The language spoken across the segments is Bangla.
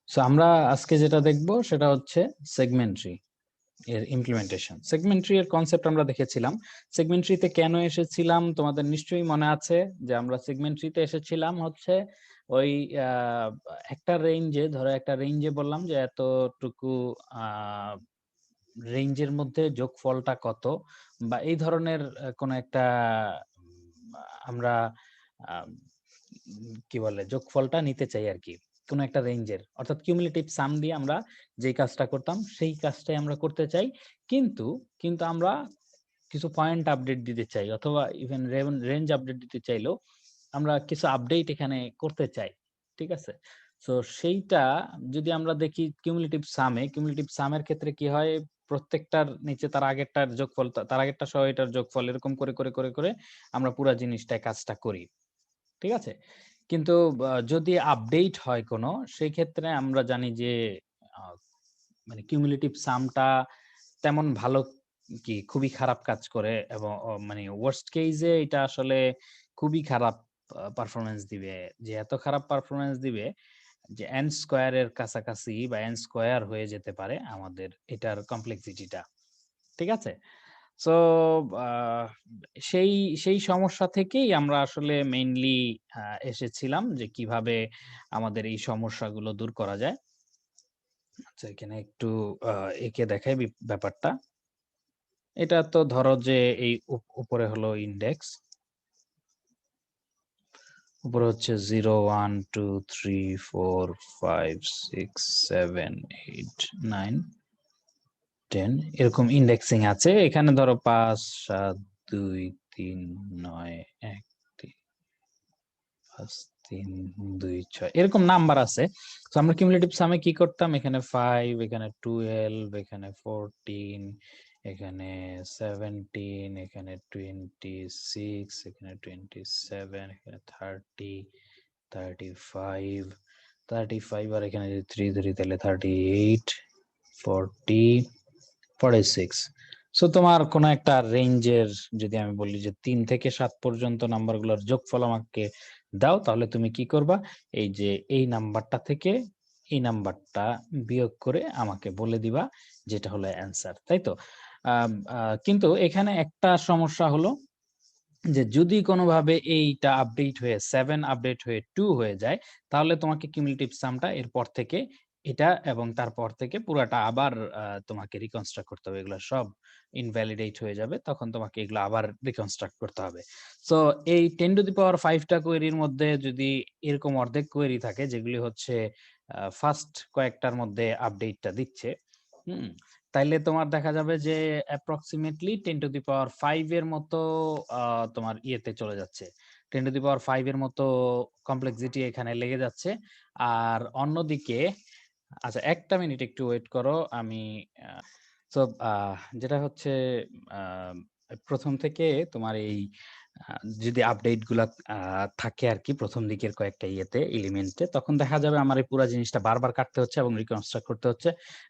সো আমরা আজকে যেটা দেখব সেটা হচ্ছে সেগমেন্ট্রি এর ইমপ্লিমেন্টেশন। সেগমেন্ট্রি এর কনসেপ্ট আমরা দেখেছিলাম। সেগমেন্ট্রিতে কেন এসেছিলাম তোমাদের নিশ্চয়ই মনে আছে যে আমরা সেগমেন্ট্রিতে এসেছিলাম হচ্ছে ওই একটা রেঞ্জে, ধরো একটা রেঞ্জে বললাম যে এতটুকু রেঞ্জের মধ্যে যোগফলটা কত, বা এই ধরনের কোন একটা আমরা কি বলে যোগফলটা নিতে চাই আর কি, কোন একটা রেঞ্জের, অর্থাৎ কিউমুলেটিভ সাম দিয়ে আমরা যেই কাজটা করতাম সেই কাজটাই আমরা করতে চাই। কিন্তু কিন্তু আমরা কিছু পয়েন্ট আপডেট দিতে চাই, অথবা ইভেন রেঞ্জ আপডেট দিতে চাইলেও আমরা কিছু আপডেট এখানে করতে চাই। ঠিক আছে? তো সেইটা যদি আমরা দেখি কিউমুলেটিভ সামের ক্ষেত্রে কি হয়, প্রত্যেকটার নিচে তার আগেরটার যোগফল, তার আগেরটা সহ এটার যোগফল, এরকম করে করে করে করে আমরা পুরা জিনিসটায় কাজটা করি। ঠিক আছে? কিন্তু যদি আপডেট হয় কোনো, সেই ক্ষেত্রে আমরা জানি যে মানে কিউমুলেটিভ সামটা তেমন ভালো কি খুবই খারাপ কাজ করে, এবং মানে ওয়ার্স্ট কেসে এটা আসলে খুবই খারাপ পারফরম্যান্স দিবে। যে এত খারাপ পারফরম্যান্স দিবে যে n স্কয়ার এর কাছাকাছি বা n স্কয়ার হয়ে যেতে পারে আমাদের এটার কমপ্লেক্সিটিটা। ঠিক আছে? সো সেই সেই সমস্যা থেকেই আমরা আসলে মেইনলি এসেছিলাম যে কিভাবে আমাদের এই সমস্যাগুলো দূর করা যায়। আচ্ছা, এখানে একটু এঁকে দেখাই ব্যাপারটা। এটা তো ধরো যে এই উপরে হলো ইন্ডেক্স, উপরে হচ্ছে 0 1 2 3 4 5 6 7 8 9 10 এরকম ইন্ডেক্সিং আছে। এখানে ধরো 5 7 2 3 9 1 3 5 3 2 6 এরকম নাম্বার আছে। তো আমরা কিউমুলেটিভ সামে কি করতাম, এখানে 5, এখানে 12, এখানে 14, এখানে 17, এখানে 26, এখানে 27, এখানে 30, 35, 35, আর এখানে যদি 3 ধরি তাহলে 38, 40, 46। সো তোমার কোন একটা রেঞ্জের, যদি আমি বলি যে 3 থেকে 7 পর্যন্ত নাম্বারগুলোর যোগফল আমাকে দাও, তাহলে তুমি কি করবা, এই যে এই নাম্বারটা থেকে এই নাম্বারটা বিয়োগ করে আমাকে বলে দিবা যেটা হলো অ্যান্সার, তাই তো? কিন্তু এখানে একটা সমস্যা হলো যে যদি কোনোভাবে এইটা আপডেট হয়ে 7 আপডেট হয়ে 2 হয়ে যায়, তাহলে তোমাকে কিউমুলেটিভ সামটা এরপর থেকে এটা এবং তারপর থেকে পুরাটা আবার তোমাকে রিকনস্ট্রাক্ট করতে হবে। এগুলো সব ইনভ্যালিডেট হয়ে যাবে, তখন তোমাকে এগুলো আবার রিকনস্ট্রাক্ট করতে হবে। সো এই 10 টু দি পাওয়ার 5 টা কোয়েরির মধ্যে যদি এরকম অর্ধেক কোয়েরি থাকে যেগুলি হচ্ছে ফার্স্ট কয়েকটার মধ্যে আপডেটটা দিচ্ছে, হুম, তাইলে তোমার দেখা যাবে যে অ্যাপ্রক্সিমেটলি 10 টু দি পাওয়ার 5 এর মতো তোমার ইয়েতে চলে যাচ্ছে। 10 টু দি পাওয়ার 5 এর মতো কমপ্লেক্সিটি এখানে লেগে যাচ্ছে। আর অন্যদিকে, আচ্ছা একটা মিনিট একটু ওয়েট করো, আমি সো যেটা হচ্ছে আহ, প্রথম থেকে তোমার এই যদি আপডেট গুলা থাকে আর কি প্রথম দিকের কয়েকটা ইয়েতে এলিমেন্টে, তখন দেখা যাবে আমার এই পুরো জিনিসটা বারবার কাটতে হচ্ছে এবং রিকনস্ট্রাক্ট করতে হচ্ছে,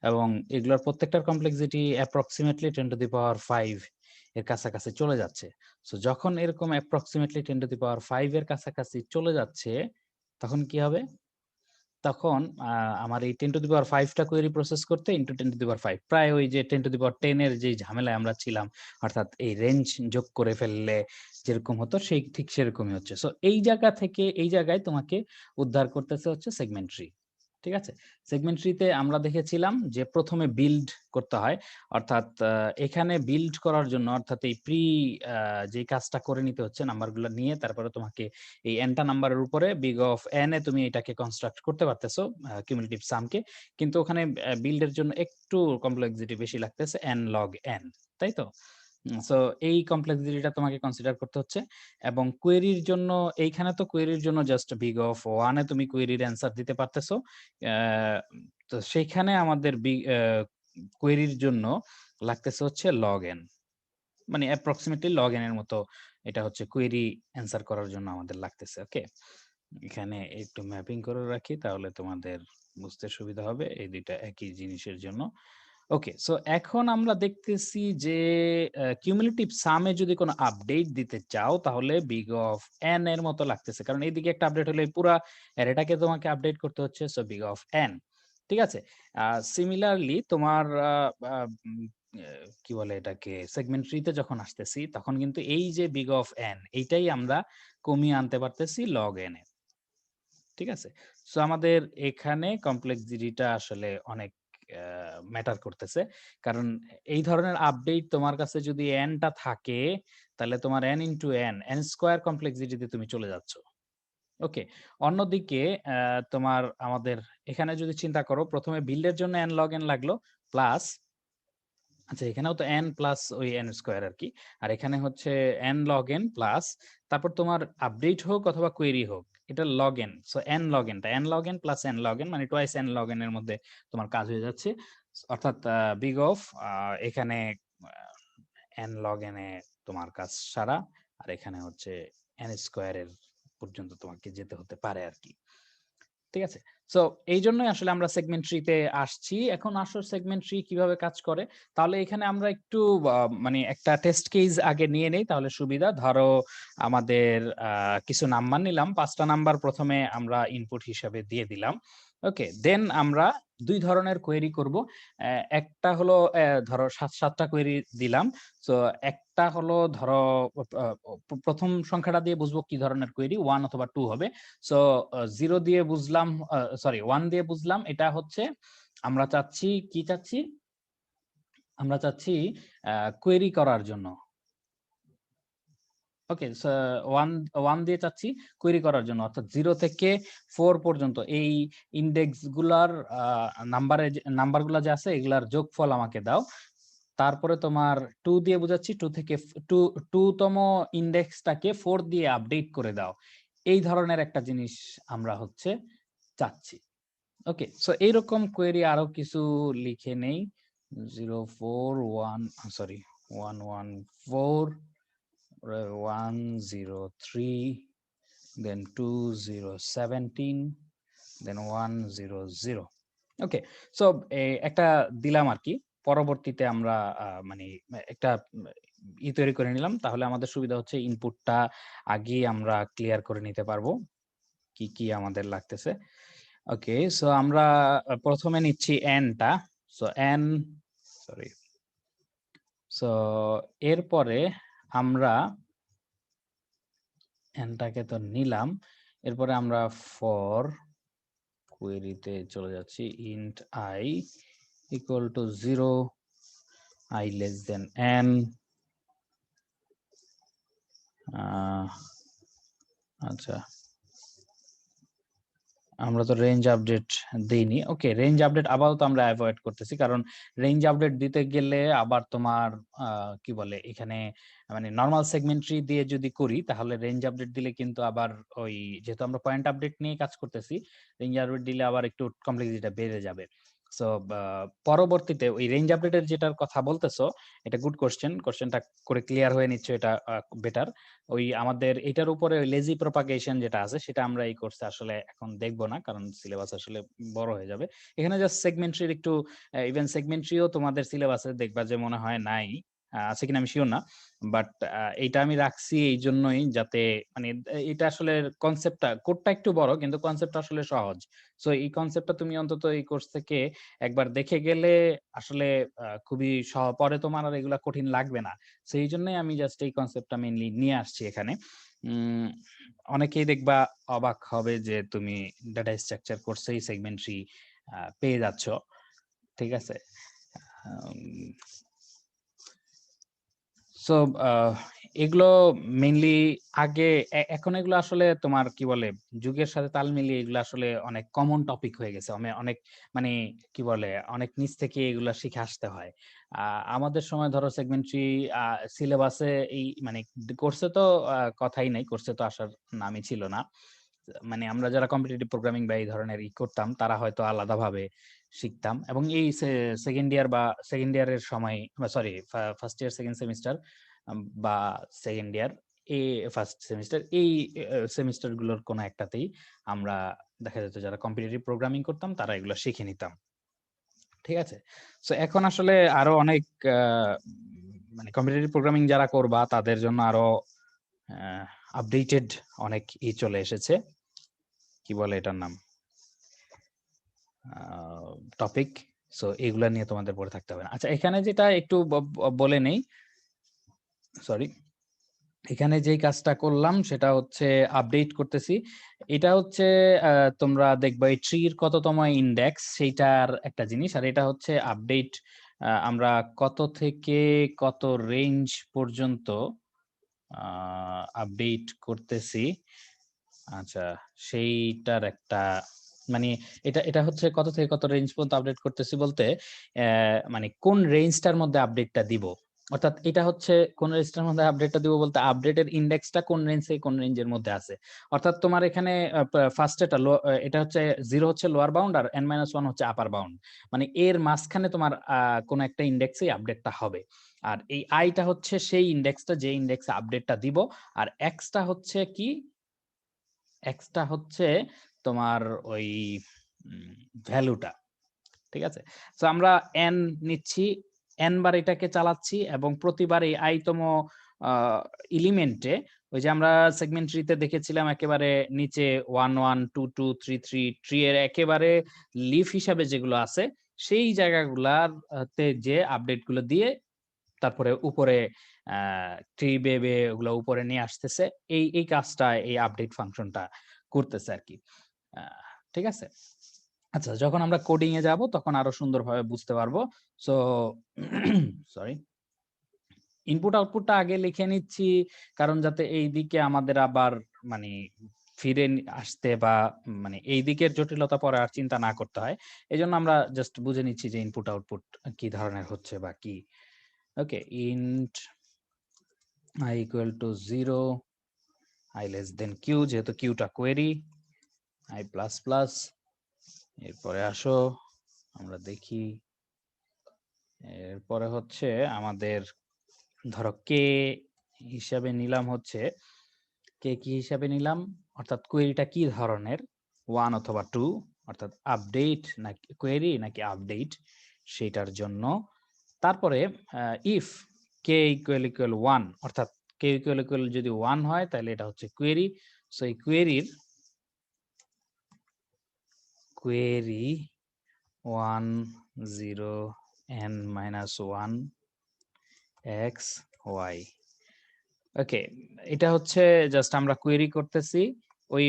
এবং এগুলোর প্রত্যেকটার কমপ্লেক্সিটি অ্যাপ্রক্সিমেটলি 10 টু দি পাওয়ার 5 এর কাছাকাছি চলে যাচ্ছে। সো যখন এরকম অ্যাপ্রক্সিমেটলি 10 টু দি পাওয়ার 5 এর কাছাকাছি চলে যাচ্ছে, তখন কি হবে, তখন আমার এই 10 টু দি পাওয়ার 5 টা কোয়েরি প্রসেস করতে ইনটু 10 টু দি পাওয়ার 5, প্রায় ওই যে 10 টু দি পাওয়ার 10 এর যে ঝামেলায় আমরা ছিলাম, অর্থাৎ এই রেঞ্জ যোগ করে ফেললে যেরকম হতো সেই ঠিক সেরকমই হচ্ছে। সো এই জায়গা থেকে এই জায়গায় তোমাকে উদ্ধার করতেছে হচ্ছে সেগমেন্ট্রি। ঠিক আছে? সেগমেন্ট্রিতে আমরা দেখেছিলাম যে প্রথমে বিল্ড করতে হয়, অর্থাৎ এখানে বিল্ড করার জন্য, অর্থাৎ এই যে কাজটা করে নিতে হচ্ছে নাম্বারগুলো নিয়ে, তারপরে তোমাকে এই এনটা নাম্বারের উপরে বিগ অফ এন এ তুমি এটাকে কনস্ট্রাক্ট করতে পারতেছো কিউমুলেটিভ সামকে, কিন্তু ওখানে বিল্ডের জন্য একটু কমপ্লেক্সিটি বেশি লাগতেছে, এন লগ এন, তাই তো? সো এই কমপ্লেক্সিটিটা তোমাকে কনসিডার করতে হচ্ছে। এবং কোয়েরির জন্য, এইখানে তো কোয়েরির জন্য জাস্ট বিগ অফ ওয়ানে তুমি কোয়েরির অ্যান্সার দিতে পারতেছো। তো সেইখানে আমাদের কোয়েরির জন্য লাগতেছে হচ্ছে লগ এন, মানে অ্যাপ্রক্সিমেটলি লগ এন এর মতো এটা হচ্ছে কোয়েরি অ্যান্সার করার জন্য আমাদের লাগতেছে। ওকে, এখানে একটু ম্যাপিং করে রাখি তাহলে তোমাদের বুঝতে সুবিধা হবে, এই দুইটা একই জিনিসের জন্য। ওকে, সো এখন আমরা দেখতেছি যে কিউমুলেটিভ সামে যদি কোনো আপডেট দিতে চাও তাহলে বিগ অফ এন এর মতো লাগতেছে, কারণ এইদিকে একটা আপডেট হলে পুরা অ্যারেটাকে তোমাকে আপডেট করতে হচ্ছে। সো বিগ অফ এন, ঠিক আছে। সিমিলারলি তোমার কি বলে এটাকে, সেগমেন্ট ট্রিতে যখন আসতেছি তখন কিন্তু এই যে বিগ অফ এন এইটাই আমরা কমিয়ে আনতে পারতেছি লগ এন এ। ঠিক আছে। সো আমাদের এখানে কমপ্লেক্সিটিটা আসলে অনেক ম্যাটার করতেছে, কারণ এই ধরনের আপডেট তোমার কাছে যদি এনটা থাকে তাহলে তোমার n into n n square কমপ্লেক্সিটিতে তুমি চলে যাচ্ছ। ওকে। অন্যদিকে তোমার আমাদের এখানে যদি চিন্তা করো, প্রথমে বিল্ডের জন্য n log n লাগলো প্লাস, আচ্ছা এখানেও তো n প্লাস ওই n স্কয়ার আর কি, আর এখানে হচ্ছে n log n প্লাস, তারপর তোমার আপডেট হোক অথবা কোয়েরি হোক এটা log n, so n log n টা n log n plus n log n মানে টুয়াইস n log n এর মধ্যে তোমার কাজ হয়ে যাচ্ছে। অর্থাৎ বিগ অফ এখানে n log n এ তোমার কাজ সারা, আর এখানে হচ্ছে n স্কয়ারের পর্যন্ত তোমাকে যেতে হতে পারে আর কি। ঠিক আছে। সো এই জন্যই আসলে আমরা সেগমেন্ট ট্রিতে আসছি। এখন আসো সেগমেন্ট ট্রি কিভাবে কাজ করে। তাহলে এখানে আমরা একটু মানে একটা টেস্ট কেস আগে নিয়ে নেই তাহলে সুবিধা। ধরো আমাদের কিছু নাম্বার নিলাম, ৫টা নাম্বার প্রথমে আমরা ইনপুট হিসাবে দিয়ে দিলাম। ওকে, দেন আমরা ২ ধরনের কোয়েরি করব। একটা হলো ধরো ৭টা কোয়েরি দিলাম। সো একটা হলো ধরো প্রথম সংখ্যাটা দিয়ে বুঝবো কি ধরনের কোয়েরি, ১ অথবা ২ হবে। সো 0 দিয়ে বুঝলাম, সরি 1 দিয়ে বুঝলাম এটা হচ্ছে আমরা চাচ্ছি কি চাচ্ছি, আমরা চাচ্ছি কোয়েরি করার জন্য। ওকে, 1 দিয়ে চাচ্ছি কোয়েরি করার জন্য, অর্থাৎ 0 থেকে 4 পর্যন্ত এই ইনডেক্স গুলার নাম্বারগুলা যে আছে এগুলার যোগফল আমাকে দাও। তারপরে তোমার 2 দিয়ে বোঝাচ্ছি 2 থেকে 2 তম ইনডেক্সটাকে 4 দিয়ে আপডেট করে দাও। এই ধরনের একটা জিনিস আমরা হচ্ছে চাচ্ছি। ওকে, সো এইরকম কোয়েরি আরো কিছু লিখে নেই। 041 সরি 114 103 দেন 2017 দেন 100। ওকে, সো একটা দিলাম আর কি। পরবর্তীতে আমরা মানে একটা তৈরি করে নিলাম, তাহলে আমাদের সুবিধা হচ্ছে ইনপুটটা আগেই আমরা ক্লিয়ার করে নিতে পারবো কি কি আমাদের লাগতেছে। ওকে, সো আমরা প্রথমে নিচ্ছি n টা। সো n, সরি, সো এরপরে আমরা n টাকে তো নিলাম, এরপরে আমরা ফর কোয়েরিতে চলে যাচ্ছি int I equal to 0, I less than n, আচ্ছা আমরা তো রেঞ্জ আপডেট দেইনি। ওকে, রেঞ্জ আপডেট আপাতত আমরা অ্যাভয়েড করতেছি, কারণ রেঞ্জ আপডেট দিতে গেলে আবার তোমার কি বলে এখানে মানে নরমাল সেগমেন্ট্রি দিয়ে যদি করি তাহলে রেঞ্জ আপডেট দিলে কিন্তু আবার ওই যেহেতু আমরা পয়েন্ট আপডেট নিয়ে কাজ করতেছি, রেঞ্জ আপডেট দিলে আবার একটু কমপ্লেক্সিটিটা বেড়ে যাবে। সো পরবর্তীতে ওই রেঞ্জ আপডেটের যেটার কথা বলতেছো এটা গুড কোশ্চেন, কোশ্চেনটা করে ক্লিয়ার হয়ে নিচ্ছে, এটা বেটার। ওই আমাদের এটার উপরে ওই লেজি প্রপাগেশন যেটা আছে সেটা আমরা এই কোর্সে আসলে এখন দেখব না, কারণ সিলেবাস আসলে বড় হয়ে যাবে। এখানে জাস্ট সেগমেন্ট্রির একটু, ইভেন সেগমেন্ট্রিও তোমাদের সিলেবাসে দেখবা যে মনে হয় নাই, আছে কিনা আমি শিওর না, বাট এইটা আমি রাখছি এই জন্যই যাতে মানে এটা আসলে কনসেপ্টটা, কোডটা একটু বড় কিন্তু কনসেপ্টটা আসলে সহজ। সো এই কনসেপ্টটা তুমি অন্তত এই কোর্স থেকে একবার দেখে গেলে আসলে খুবই পরে তোমার আর এগুলা কঠিন লাগবে না। সেই জন্যই আমি জাস্ট এই কনসেপ্টটা মেইনলি নিয়ে আসছি এখানে। অনেকেই দেখবা অবাক হবে যে তুমি ডাটা স্ট্রাকচার কোর্সেই সেগমেন্ট্রি পেয়ে যাচ্ছ। ঠিক আছে। সো এগুলো মেইনলি আগে, এখন এগুলো আসলে তোমার কি বলে যুগের সাথে তাল মিলিয়ে এগুলো আসলে অনেক কমন টপিক হয়ে গেছে, অনেক মানে কি বলে অনেক নিচ থেকে এগুলা শিখে আসতে হয়। আমাদের সময় ধরো সেগমেন্ট্রি সিলেবাসে এই মানে কোর্সে তো কথাই নাই, কোর্সে তো আসার নামই ছিল না। মানে আমরা যারা কম্পিটিটিভ প্রোগ্রামিং বা এই ধরনের করতাম তারা হয়তো আলাদাভাবে শিখতাম, এবং এই সেকেন্ড ইয়ার বা সেকেন্ড ইয়ারের সময়, sorry first year second semester বা সেকেন্ড ইয়ার এ ফার্স্ট সেমিস্টার, এই সেমিস্টার গুলোর কোনো একটাতেই আমরা দেখা যেত যারা কম্পিটিটিভ প্রোগ্রামিং করতাম তারা এগুলো শিখে নিতাম। ঠিক আছে। সো এখন আসলে আরো অনেক মানে কম্পিটিটিভ প্রোগ্রামিং যারা করবা তাদের জন্য আরো আপডেটেড অনেক চলে এসেছে। কি বলে এটার নাম, টপিক, সো এগুলা নিয়ে তোমাদের পড়ে থাকতে হবে না। আচ্ছা, এখানে যেটা একটু বলে নেই, সরি, এখানে যেই কাজটা করলাম সেটা হচ্ছে আপডেট করতেছি। এটা হচ্ছে তোমরা দেখবা এই ট্রির কততম ইন্ডেক্স সেইটার একটা জিনিস, আর এটা হচ্ছে আপডেট, আমরা কত থেকে কত রেঞ্জ পর্যন্ত আপডেট করতেছি। আচ্ছা, সেইটার একটা মানে এটা এটা হচ্ছে কত থেকে কত রেঞ্জ পর্যন্ত আপডেট করতেছি বলতে মানে কোন রেঞ্জটার মধ্যে আপডেটটা দিব, অর্থাৎ এটা হচ্ছে কোন রেঞ্জটার মধ্যে আপডেটটা দিব বলতে আপডেটের ইন্ডেক্সটা কোন রেঞ্জ থেকে কোন রেঞ্জের মধ্যে আছে। অর্থাৎ তোমার এখানে ফার্স্ট এটা হচ্ছে 0 হচ্ছে লোয়ার বাউন্ড আর n-1 হচ্ছে আপার বাউন্ড, মানে এর মাঝখানে তোমার কোন একটা ইন্ডেক্সে আপডেটটা হবে। আর এই আইটা হচ্ছে সেই ইন্ডেক্সটা যে ইন্ডেক্সে আপডেটটা দিব, আর এক্সটা হচ্ছে কি, এক্সটা হচ্ছে তোমার ওই ভ্যালুটা, ঠিক আছে। তো আমরা এন নিচ্ছি, এন বার এটাকে চালাচ্ছি এবং প্রতিবার এই আইতম এলিমেন্টে, ওই যে আমরা সেগমেন্ট ট্রিতে দেখেছিলাম একেবারে নিচে 1 1 2 2 3 3 ট্রি এর একেবারে লিফ হিসাবে যেগুলো আছে সেই জায়গাগুলাতে যে আপডেট গুলো দিয়ে তারপরে উপরে ট্রি বেবে ওগুলো উপরে নিয়ে আসতেছে, এই এই কাজটা এই আপডেট ফাংশনটা করতেছে আর কি। ঠিক আছে। আচ্ছা, যখন আমরা কোডিং এ যাব তখন আরো সুন্দরভাবে বুঝতে পারবো। সো সরি, ইনপুট আউটপুটটা আগে লিখে নিচ্ছি, কারণ যাতে এই দিকে আমাদের আবার মানে ফিরে আসতে বা মানে এই দিকের জটিলতা পরে আর চিন্তা না করতে হয়। এজন্য আমরা জাস্ট বুঝে নিচ্ছি যে ইনপুট আউটপুট কি ধরনের হচ্ছে বা কি। Okay, int i equal to 0, i less than q, যেহেতু কিউটা কোয়েরি, i প্লাস প্লাস। এরপরে আসো আমরা দেখি, এরপরে হচ্ছে আমাদের ধরো কে হিসাবে নিলাম হচ্ছে, কে কি হিসাবে নিলাম অর্থাৎ কোয়েরিটা কি ধরনের, 1 অথবা 2, অর্থাৎ আপডেট নাকি কোয়েরি নাকি আপডেট সেটার জন্য। তারপরে ইফ কে ইকুয়াল ইকুয়াল 1, অর্থাৎ কে ইকুয়াল ইকুয়াল যদি 1 হয় তাহলে এটা হচ্ছে কোয়েরি। সো এই কোয়েরির কোয়েরি 1 0 n-1 x y, ওকে, এটা হচ্ছে জাস্ট আমরা কোয়েরি করতেছি, ওই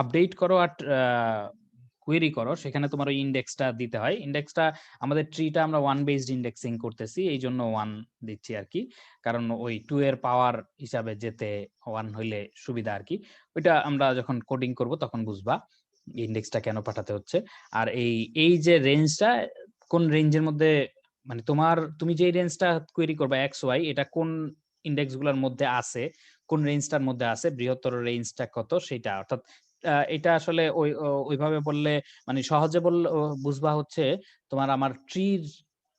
আপডেট করো আর কোয়েরি করো, সেখানে তোমার ওই ইন্ডেক্সটা দিতে হয়। ইন্ডেক্সটা আমাদের ট্রিটা আমরা 1 বেসড ইন্ডেক্সিং করতেছি, এই জন্য 1 দিচ্ছি আর কি, কারণ ওই 2 এর পাওয়ার হিসাবে যেতে 1 হইলে সুবিধা আর কি। ওইটা আমরা যখন কোডিং করব তখন বুঝবা ইন্ডেক্সটা কেন পাঠাতে হচ্ছে। আর এই এই যে রেঞ্জটা কোন রেঞ্জের মধ্যে, মানে তুমি যে রেঞ্জটা কোয়েরি করবা এক্স ওয়াই, এটা কোন ইন্ডেক্স গুলোর মধ্যে আছে, কোন রেঞ্জটার মধ্যে আছে, বৃহত্তর রেঞ্জটা কত সেটা, অর্থাৎ এটা আসলে ওইভাবে বললে মানে সহজে বললে বুঝবা হচ্ছে তোমার আমার ট্রির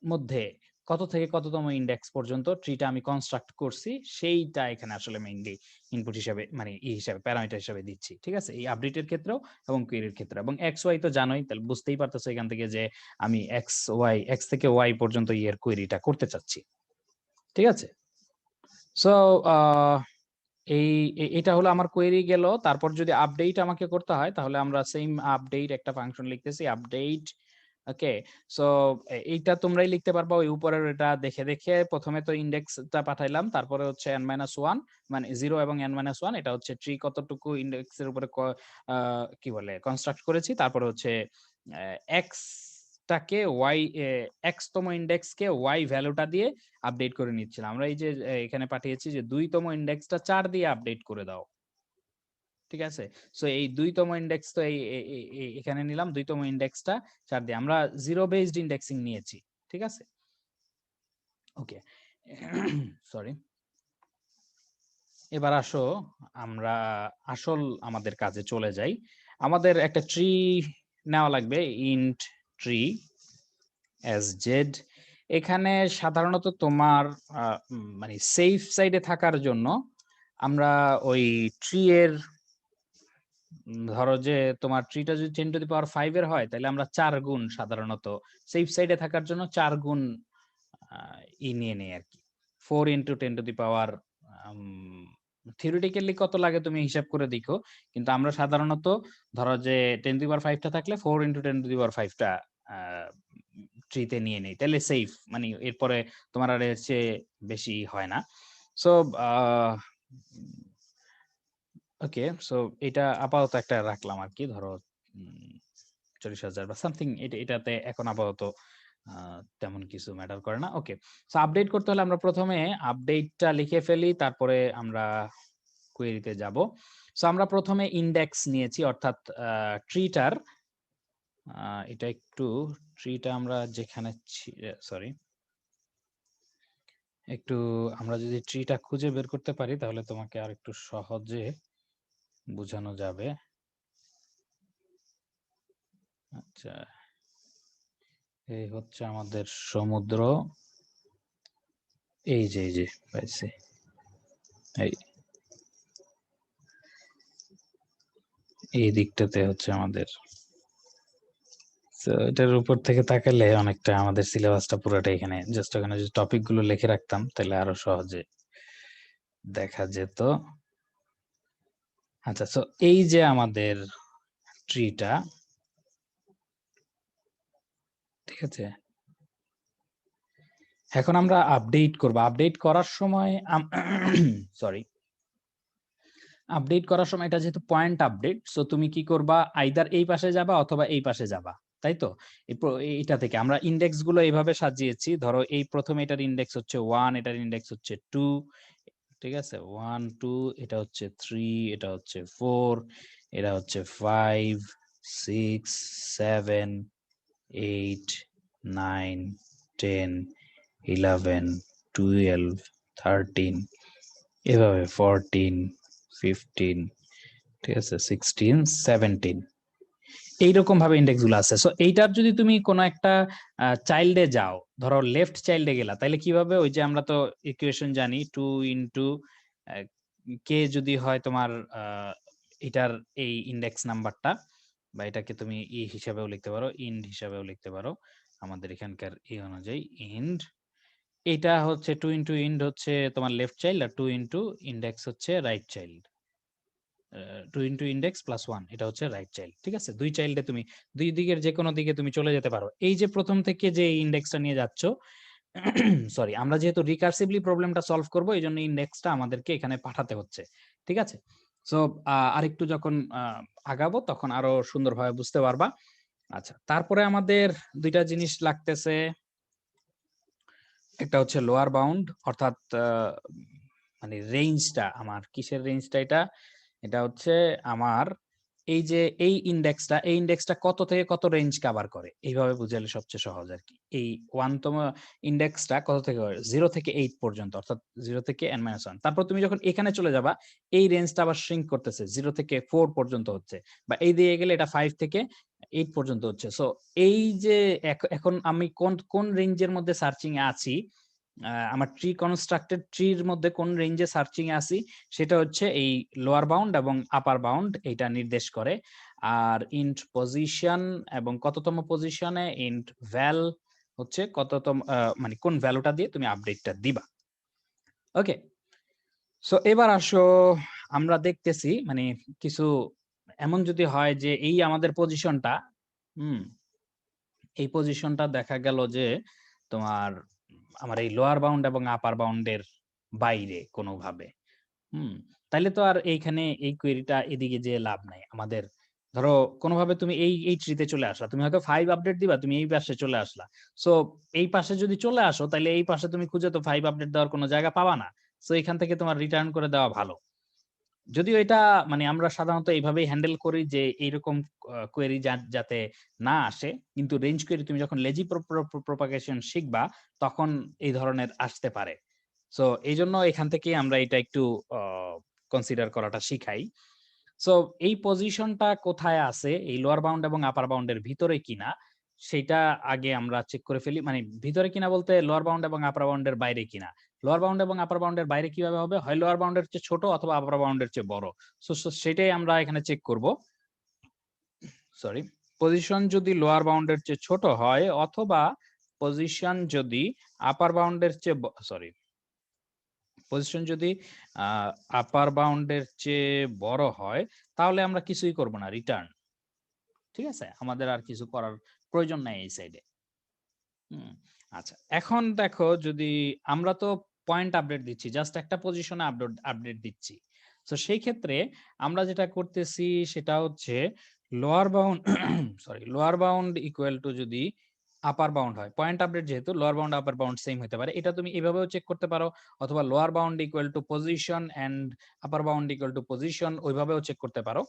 মধ্যে কত থেকে কততম ইন্ডেক্স পর্যন্ত ট্রিটা আমি কনস্ট্রাক্ট করছি সেইটা এখানে আসলে মেইনলি ইনপুট হিসাবে মানে ই হিসাবে প্যারামিটার হিসাবে দিচ্ছি, ঠিক আছে, এই আপডেটের ক্ষেত্রেও এবং কোয়েরির ক্ষেত্রে। এবং এক্স ওয়াই তো জানোই, তাহলে বুঝতেই পারতেছো এখান থেকে যে আমি এক্স থেকে ওয়াই পর্যন্ত ইয়ের কোয়েরিটা করতে চাচ্ছি, ঠিক আছে। সো এটা হলো আমার কোয়েরি গেল। তারপর যদি আপডেট আমাকে করতে হয় তাহলে আমরা সেম আপডেট একটা ফাংশন লিখতেছি, আপডেট। ওকে, সো এইটা তোমরাই লিখতে পারবা ওই উপরের এটা দেখে দেখে। প্রথমে তো ইন্ডেক্সটা পাঠাইলাম, তারপরে হচ্ছে n-1 মানে 0 এবং n-1, এটা হচ্ছে ট্রি কতটুকু ইন্ডেক্সের উপরে কি বলে কনস্ট্রাক্ট করেছি, তারপরে হচ্ছে এক্স টাকে ওয়াই, এক্স তম ইন্ডেক্সকে ওয়াই ভ্যালুটা দিয়ে আপডেট করে নিচ্ছিলাম। আমরা এই যে এখানে পাঠিয়েছি যে 2তম ইন্ডেক্সটা 4 দিয়ে আপডেট করে দাও, ঠিক আছে। সো এই 2তম ইন্ডেক্স তো এখানে নিলাম, 2তম ইন্ডেক্সটা 4 দিয়ে, আমরা জিরো বেসড ইন্ডেক্সিং নিয়েছি, ঠিক আছে। ওকে, সরি, এবার আসো আমরা আসল আমাদের কাজে চলে যাই। আমাদের একটা ট্রি নেওয়া লাগবে, ইন্ট ট্রি as z। এখানে সাধারণত তোমার মানে সেফ সাইডে থাকার জন্য আমরা ওই ট্রি এর ধরো যে তোমার ট্রিটা যদি 10⁵ এর হয় তাহলে আমরা 4 গুণ সাধারণত সেফ সাইডে থাকার জন্য 4 গুণ নিয়ে নেই আর কি, 4 × 10⁻⁹ থিওরিটিক্যালি কত লাগে তুমি হিসাব করে দেখো, কিন্তু আমরা সাধারণত ধরো যে 10 টু দি পাওয়ার 5 টা থাকলে 4 ইনটু 10 টু দি পাওয়ার 5 টা ট্রিতে নিয়ে নেই, তাহলে সেফ, মানে এরপরে তোমার আর এর চেয়ে বেশি হয় না। সো ওকে, সো এটা আপাতত একটা রাখলাম আর কি, ধরো 40,000 বা সামথিং, এটাতে এখন আপাতত তেমন কিছু ম্যাটার করে না। ওকে, সো আপডেট করতে হলে আমরা প্রথমে আপডেটটা লিখে ফেলি, তারপরে আমরা কোয়েরিতে যাব। সো আমরা প্রথমে ইন্ডেক্স নিয়েছি, অর্থাৎ ট্রিটার, এটা একটু ট্রিটা আমরা যেখানে সরি একটু আমরা যদি ট্রিটা খুঁজে বের করতে পারি তাহলে তোমাকে আর একটু সহজে বোঝানো যাবে। আচ্ছা, এই হচ্ছে আমাদের সমুদ্র, এই যে পাইছি, এই দিকটাতে হচ্ছে আমাদের। তো এটার উপর থেকে তাকালে অনেকটা আমাদের সিলেবাসটা পুরোটা এখানে, জাস্ট ওখানে যদি টপিক গুলো লিখে রাখতাম তাহলে আরো সহজে দেখা যেত। আচ্ছা, সো এই যে আমাদের ট্রিটা, ঠিক আছে, এখন আমরা আপডেট করব। আপডেট করার সময় সরি আপডেট করার সময় এটা যেহেতু পয়েন্ট আপডেট, সো তুমি কি করবা, আইদার এই পাশে যাবা অথবা এই পাশে যাবা, তাই তো? এইটা থেকে আমরা ইন্ডেক্স গুলো এইভাবে সাজিয়েছি, ধরো এই প্রথমে এটার ইন্ডেক্স হচ্ছে 1, এটার ইন্ডেক্স হচ্ছে 2, ঠিক আছে, 1 2, এটা হচ্ছে 3, এটা হচ্ছে 4, এটা হচ্ছে 5 6 7 8 9 10 11 12 13, এভাবে 14 15, ঠিক আছে, 16 17, এইরকম ভাবে ইন্ডেক্স গুলো আছে। সো এইটার যদি তুমি কোনো একটা চাইল্ডে যাও, ধরো লেফট চাইল্ডে গেলা, তাহলে কিভাবে, ওই যে আমরা তো ইকুয়েশন জানি 2 ইনটু কে যদি হয় তোমার এটার এই ইন্ডেক্স নাম্বারটা, বা এটাকে তুমি ই হিসাবেও লিখতে পারো, ইন্ড হিসাবেও লিখতে পারো, আমাদের এখানকার এই অনুযায়ী ইন্ড, এটা হচ্ছে 2 ইনটু ইন্ড হচ্ছে তোমার লেফট চাইল্ড, আর 2 ইনটু ইন্ডেক্স হচ্ছে right child, 2 into index plus 1 এটা হচ্ছে রাইট চাইল্ড, ঠিক আছে। দুই চাইল্ডে তুমি দুই দিকের যে কোনো দিকে তুমি চলে যেতে পারো। এই যে প্রথম থেকে যে ইন্ডেক্সটা নিয়ে যাচ্ছ, সরি, আমরা যেহেতু রিকার্সিভলি প্রবলেমটা সলভ করব, এই জন্য ইন্ডেক্সটা আমাদেরকে এখানে পাঠাতে হচ্ছে, ঠিক আছে। সো আরেকটু যখন আগাবো তখন আরো সুন্দরভাবে বুঝতে পারবা। আচ্ছা, তারপরে আমাদের দুইটা জিনিস লাগতেছে, একটা হচ্ছে লোয়ার বাউন্ড, অর্থাৎ মানে রেঞ্জটা, আমার কিসের রেঞ্জটা, এটা হচ্ছে আমার এই যে এই ইন্ডেক্সটা কত থেকে কত রেঞ্জ কভার করে, এইভাবে বুঝালে সবচেয়ে সহজ আর কি। এই 1তম ইন্ডেক্সটা কত থেকে 0 থেকে 8 পর্যন্ত, অর্থাৎ 0 থেকে n-1। তারপর তুমি যখন এখানে চলে যাবা, এই রেঞ্জটা আবার শ্রিঙ্ক করতেছে, 0 থেকে 4 পর্যন্ত হচ্ছে, বা এই দিয়ে গেলে এটা 5 থেকে 8 পর্যন্ত হচ্ছে। সো এই যে এখন আমি কোন কোন রেঞ্জের মধ্যে সার্চিং এ আছি, আমার ট্রি কনস্ট্রাক্টেড ট্রির মধ্যে কোন রেঞ্জে সার্চিং এ আছি, সেটা হচ্ছে এই লোয়ার বাউন্ড এবং আপার বাউন্ড এটা নির্দেশ করে। আর ইন্ট পজিশন এবং কততম পজিশনে, ইন্ট ভ্যাল হচ্ছে কততম, মানে কোন ভ্যালুটা দিয়ে তুমি আপডেটটা দিবা। ওকে, সো এবার আসো, আমরা দেখতেছি মানে কিছু এমন যদি হয় যে এই আমাদের পজিশনটা, এই পজিশনটা দেখা গেল যে তোমার আমার এই লোয়ার বাউন্ড এবং আপার বাউন্ডের বাইরে কোনোভাবে, হুম, তাইলে তো আর এইখানে এই কোয়েরিটা এদিকে যে লাভ নাই আমাদের। ধরো কোনোভাবে তুমি এই ট্রিতে চলে আসলা, তুমি হয়তো 5 আপডেট দিবা, তুমি এই পাশে চলে আসলা। সো এই পাশে যদি চলে আসো, তাহলে এই পাশে তুমি খুঁজে তো 5 আপডেট দেওয়ার কোনো জায়গা পাবা না। সো এখান থেকে তোমার রিটার্ন করে দেওয়া ভালো। যদিও এটা মানে আমরা সাধারণত এইভাবেই হ্যান্ডেল করি যে এইরকম কোয়েরি যাতে না আসে, কিন্তু রেঞ্জ কোয়েরি তুমি যখন লেজি প্রপাগেশন শিখবা তখন এই ধরনের আসতে পারে। সো এইজন্য এখান থেকে আমরা এটা একটু কনসিডার করাটা শিখাই। সো এই পজিশনটা কোথায় আছে, এই লোয়ার বাউন্ড এবং আপার বাউন্ডের ভিতরে কিনা, সেটা আগে আমরা চেক করে ফেলি। মানে ভিতরে কিনা বলতে লোয়ার বাউন্ড এবং আপার বাউন্ডের বাইরে কিনা। লোয়ার বাউন্ড এবং আপার বাউন্ডের বাইরে কিভাবে হবে, হয় লোয়ার বাউন্ডের চেয়ে ছোট অথবা আপার বাউন্ডের চেয়ে বড়। সো সেটাই আমরা এখানে চেক করব। সরি, পজিশন যদি লোয়ার বাউন্ডের চেয়ে ছোট হয় অথবা পজিশন যদি আপার বাউন্ডের চেয়ে, সরি, পজিশন যদি আপার বাউন্ডের চেয়ে বড় হয় তাহলে আমরা কিছুই করব না, রিটার্ন। ঠিক আছে, আমাদের আর কিছু করার প্রয়োজন নাই এই সাইডে। আচ্ছা, এখন দেখো যদি আমরা তো পয়েন্ট আপডেট দিচ্ছি, জাস্ট একটা পজিশনে আপডেট দিচ্ছি। তো সেই ক্ষেত্রে আমরা যেটা করতেছি সেটা হচ্ছে lower bound lower bound equal to যদি আপার বাউন্ড হয়, পয়েন্ট আপডেট যেহেতু lower bound upper bound same হতে পারে, এটা তুমি এভাবেও চেক করতে পারো, অথবা lower bound equal to position and upper bound equal to position ওইভাবেও চেক করতে পারো।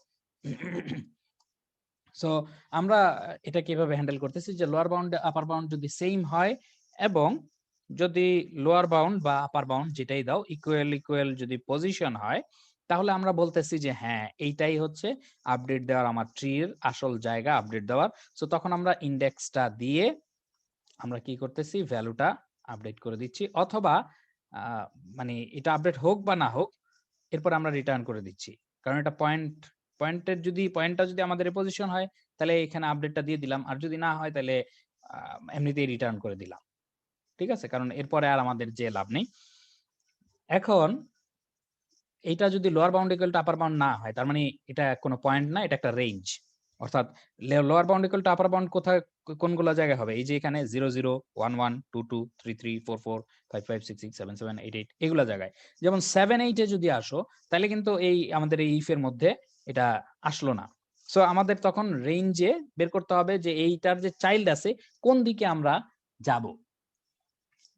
সো আমরা এটা কিভাবে হ্যান্ডেল করতেছি যে লোয়ার বাউন্ড আপার বাউন্ড যদি সেম হয় এবং যদি লোয়ার বাউন্ড বা আপার বাউন্ড যেটাই দাও ইকুয়াল যদি পজিশন হয়, তাহলে আমরা বলতেছি যে হ্যাঁ এইটাই হচ্ছে আপডেট দেওয়ার আমার ট্রির আসল জায়গা, আপডেট দেওয়ার। সো তখন আমরা ইন্ডেক্সটা দিয়ে আমরা কি করতেছি, ভ্যালুটা আপডেট করে দিচ্ছি, অথবা মানে এটা আপডেট হোক বা না হোক এরপর আমরা রিটার্ন করে দিচ্ছি, কারণ এটা পয়েন্টটা যদি আমাদের পজিশন হয় তাহলে এখানে আপডেটটা দিয়ে দিলাম, আর যদি না হয় তাহলে এমনিতেই রিটার্ন করে দিলাম। ঠিক আছে, কারণ এরপরে আর আমাদের যে লাভ নেই। এখন এটা যদি লোয়ার বাউন্ড ইকুয়াল টু আপার বাউন্ড না হয়, তার মানে এটা কোনো পয়েন্ট না, এটা একটা রেঞ্জ। অর্থাৎ লোয়ার বাউন্ড ইকুয়াল টু আপার বাউন্ড কোথায়, কোনগুলো জায়গায় হবে, এই যে এখানে 0 0 1 1 2 2 3 3 4 4 5 5 6 6 7 7 8 8 এগুলা জায়গায়। যেমন 7 8 এ যদি আসো তাহলে কিন্তু এই আমাদের এই ইফ এর মধ্যে এটা আসলো না। সো আমাদের তখন রেঞ্জে বের করতে হবে যে এইটার যে চাইল্ড আছে কোন দিকে আমরা যাব।